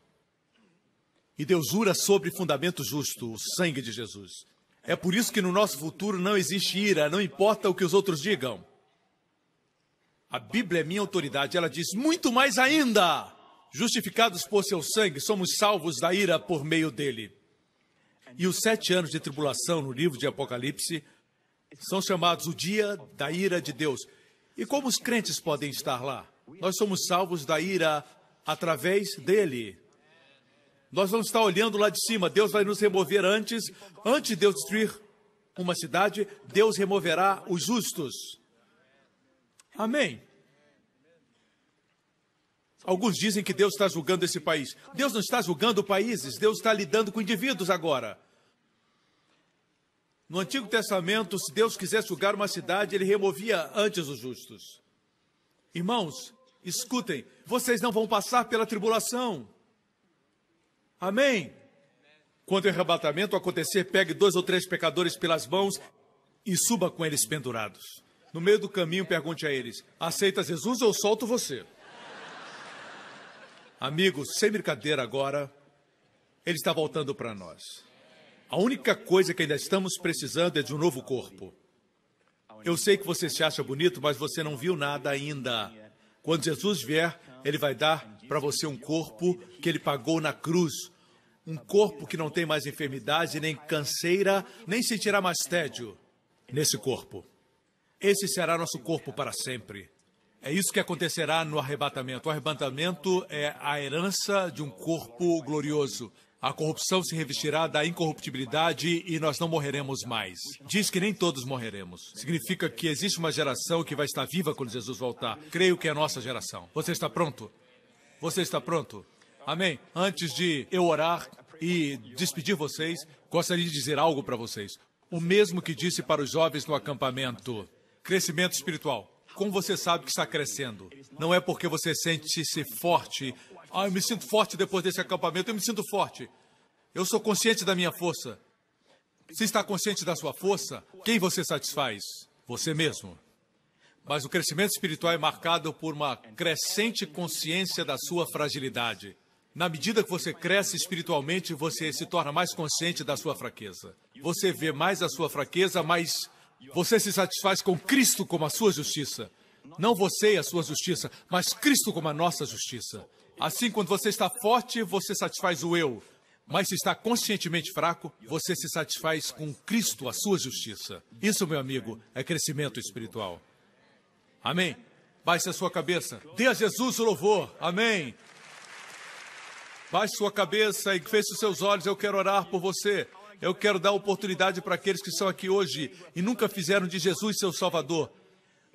E Deus jura sobre fundamento justo, o sangue de Jesus. É por isso que no nosso futuro não existe ira, não importa o que os outros digam. A Bíblia é minha autoridade, ela diz, muito mais ainda, justificados por seu sangue, somos salvos da ira por meio dele. E os 7 anos de tribulação no livro de Apocalipse são chamados o dia da ira de Deus. E como os crentes podem estar lá? Nós somos salvos da ira através dele. Nós vamos estar olhando lá de cima, Deus vai nos remover antes de Deus destruir uma cidade, Deus removerá os justos. Amém. Alguns dizem que Deus está julgando esse país. Deus não está julgando países, Deus está lidando com indivíduos agora. No Antigo Testamento, se Deus quisesse julgar uma cidade, ele removia antes os justos. Irmãos, escutem, vocês não vão passar pela tribulação. Amém? Quando o arrebatamento acontecer, pegue 2 ou 3 pecadores pelas mãos e suba com eles pendurados. No meio do caminho, pergunte a eles, aceita Jesus ou eu solto você? Amigos, sem brincadeira agora, ele está voltando para nós. A única coisa que ainda estamos precisando é de um novo corpo. Eu sei que você se acha bonito, mas você não viu nada ainda. Quando Jesus vier, ele vai dar para você um corpo que ele pagou na cruz. Um corpo que não tem mais enfermidade, nem canseira, nem sentirá mais tédio nesse corpo. Esse será nosso corpo para sempre. É isso que acontecerá no arrebatamento. O arrebatamento é a herança de um corpo glorioso. A corrupção se revestirá da incorruptibilidade e nós não morreremos mais. Diz que nem todos morreremos. Significa que existe uma geração que vai estar viva quando Jesus voltar. Creio que é a nossa geração. Você está pronto? Você está pronto? Amém? Antes de eu orar e despedir vocês, gostaria de dizer algo para vocês. O mesmo que disse para os jovens no acampamento. Crescimento espiritual. Como você sabe que está crescendo? Não é porque você sente-se forte. Eu me sinto forte depois desse acampamento. Eu me sinto forte. Eu sou consciente da minha força. Se está consciente da sua força, quem você satisfaz? Você mesmo. Mas o crescimento espiritual é marcado por uma crescente consciência da sua fragilidade. Na medida que você cresce espiritualmente, você se torna mais consciente da sua fraqueza. Você vê mais a sua fraqueza, mas você se satisfaz com Cristo como a sua justiça. Não você e a sua justiça, mas Cristo como a nossa justiça. Assim, quando você está forte, você satisfaz o eu. Mas se está conscientemente fraco, você se satisfaz com Cristo, a sua justiça. Isso, meu amigo, é crescimento espiritual. Amém? Baixe a sua cabeça. Dê a Jesus o louvor. Amém? Baixe sua cabeça e feche os seus olhos. Eu quero orar por você. Eu quero dar oportunidade para aqueles que estão aqui hoje e nunca fizeram de Jesus seu Salvador.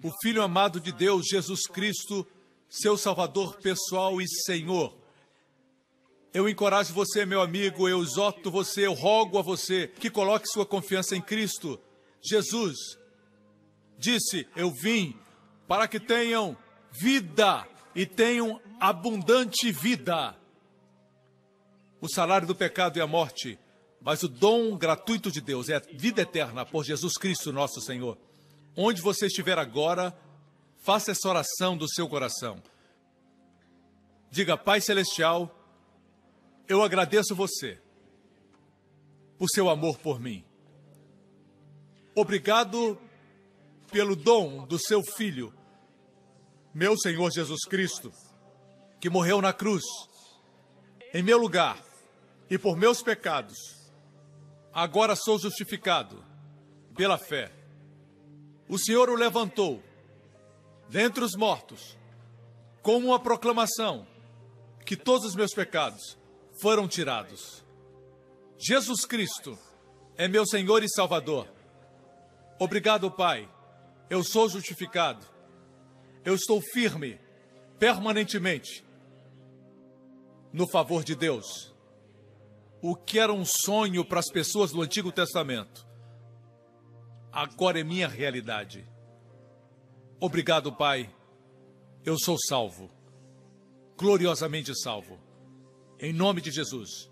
O Filho amado de Deus, Jesus Cristo, seu Salvador pessoal e Senhor. Eu encorajo você, meu amigo, eu exorto você, eu rogo a você que coloque sua confiança em Cristo. Jesus disse, eu vim para que tenham vida e tenham abundante vida. O salário do pecado é a morte, mas o dom gratuito de Deus é a vida eterna por Jesus Cristo, nosso Senhor. Onde você estiver agora, faça essa oração do seu coração. Diga, Pai Celestial, eu agradeço você por seu amor por mim. Obrigado pelo dom do seu Filho, meu Senhor Jesus Cristo, que morreu na cruz, em meu lugar e por meus pecados. Agora sou justificado pela fé. O Senhor o levantou dentre os mortos com uma proclamação que todos os meus pecados foram tirados. Jesus Cristo é meu Senhor e Salvador. Obrigado, Pai. Eu sou justificado. Eu estou firme, permanentemente, no favor de Deus. O que era um sonho para as pessoas do Antigo Testamento, agora é minha realidade. Obrigado, Pai. Eu sou salvo. gloriosamente salvo. Em nome de Jesus.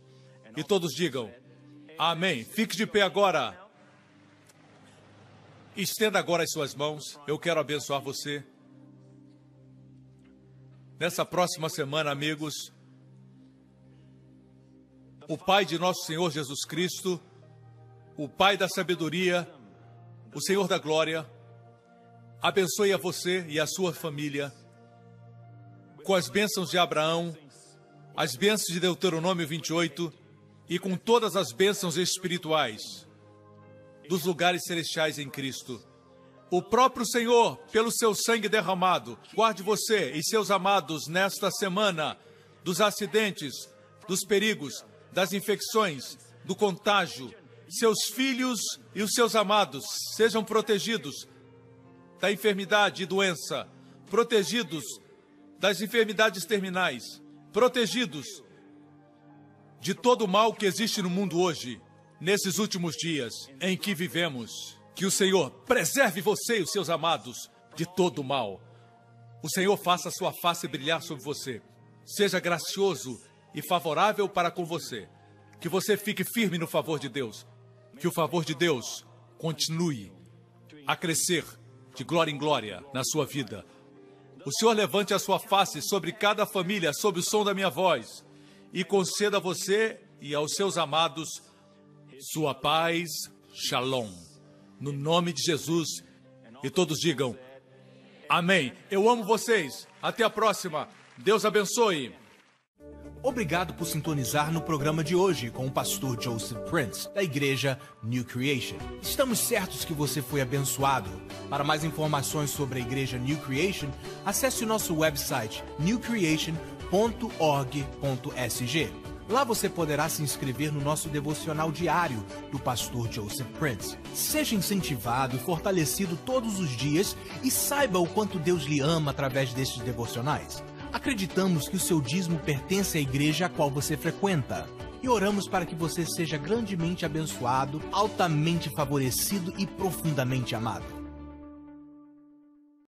E todos digam, amém. Fique de pé agora. Estenda agora as suas mãos. Eu quero abençoar você. Nessa próxima semana, amigos, o Pai de nosso Senhor Jesus Cristo, o Pai da sabedoria, o Senhor da glória, abençoe a você e a sua família com as bênçãos de Abraão, as bênçãos de Deuteronômio 28 e com todas as bênçãos espirituais dos lugares celestiais em Cristo. O próprio Senhor, pelo seu sangue derramado, guarde você e seus amados nesta semana dos acidentes, dos perigos, das infecções, do contágio. Seus filhos e os seus amados sejam protegidos da enfermidade e doença, protegidos das enfermidades terminais, protegidos de todo o mal que existe no mundo hoje, nesses últimos dias em que vivemos. Que o Senhor preserve você e os seus amados de todo o mal. O Senhor faça a sua face brilhar sobre você. Seja gracioso e favorável para com você. Que você fique firme no favor de Deus. Que o favor de Deus continue a crescer de glória em glória na sua vida. O Senhor levante a sua face sobre cada família, sob o som da minha voz, e conceda a você e aos seus amados sua paz, shalom. No nome de Jesus. E todos digam, amém. Eu amo vocês. Até a próxima. Deus abençoe. Obrigado por sintonizar no programa de hoje com o pastor Joseph Prince, da igreja New Creation. Estamos certos que você foi abençoado. Para mais informações sobre a igreja New Creation, acesse o nosso website newcreation.org.sg. Lá você poderá se inscrever no nosso devocional diário do pastor Joseph Prince. Seja incentivado e fortalecido todos os dias e saiba o quanto Deus lhe ama através destes devocionais. Acreditamos que o seu dízimo pertence à igreja a qual você frequenta. E oramos para que você seja grandemente abençoado, altamente favorecido e profundamente amado.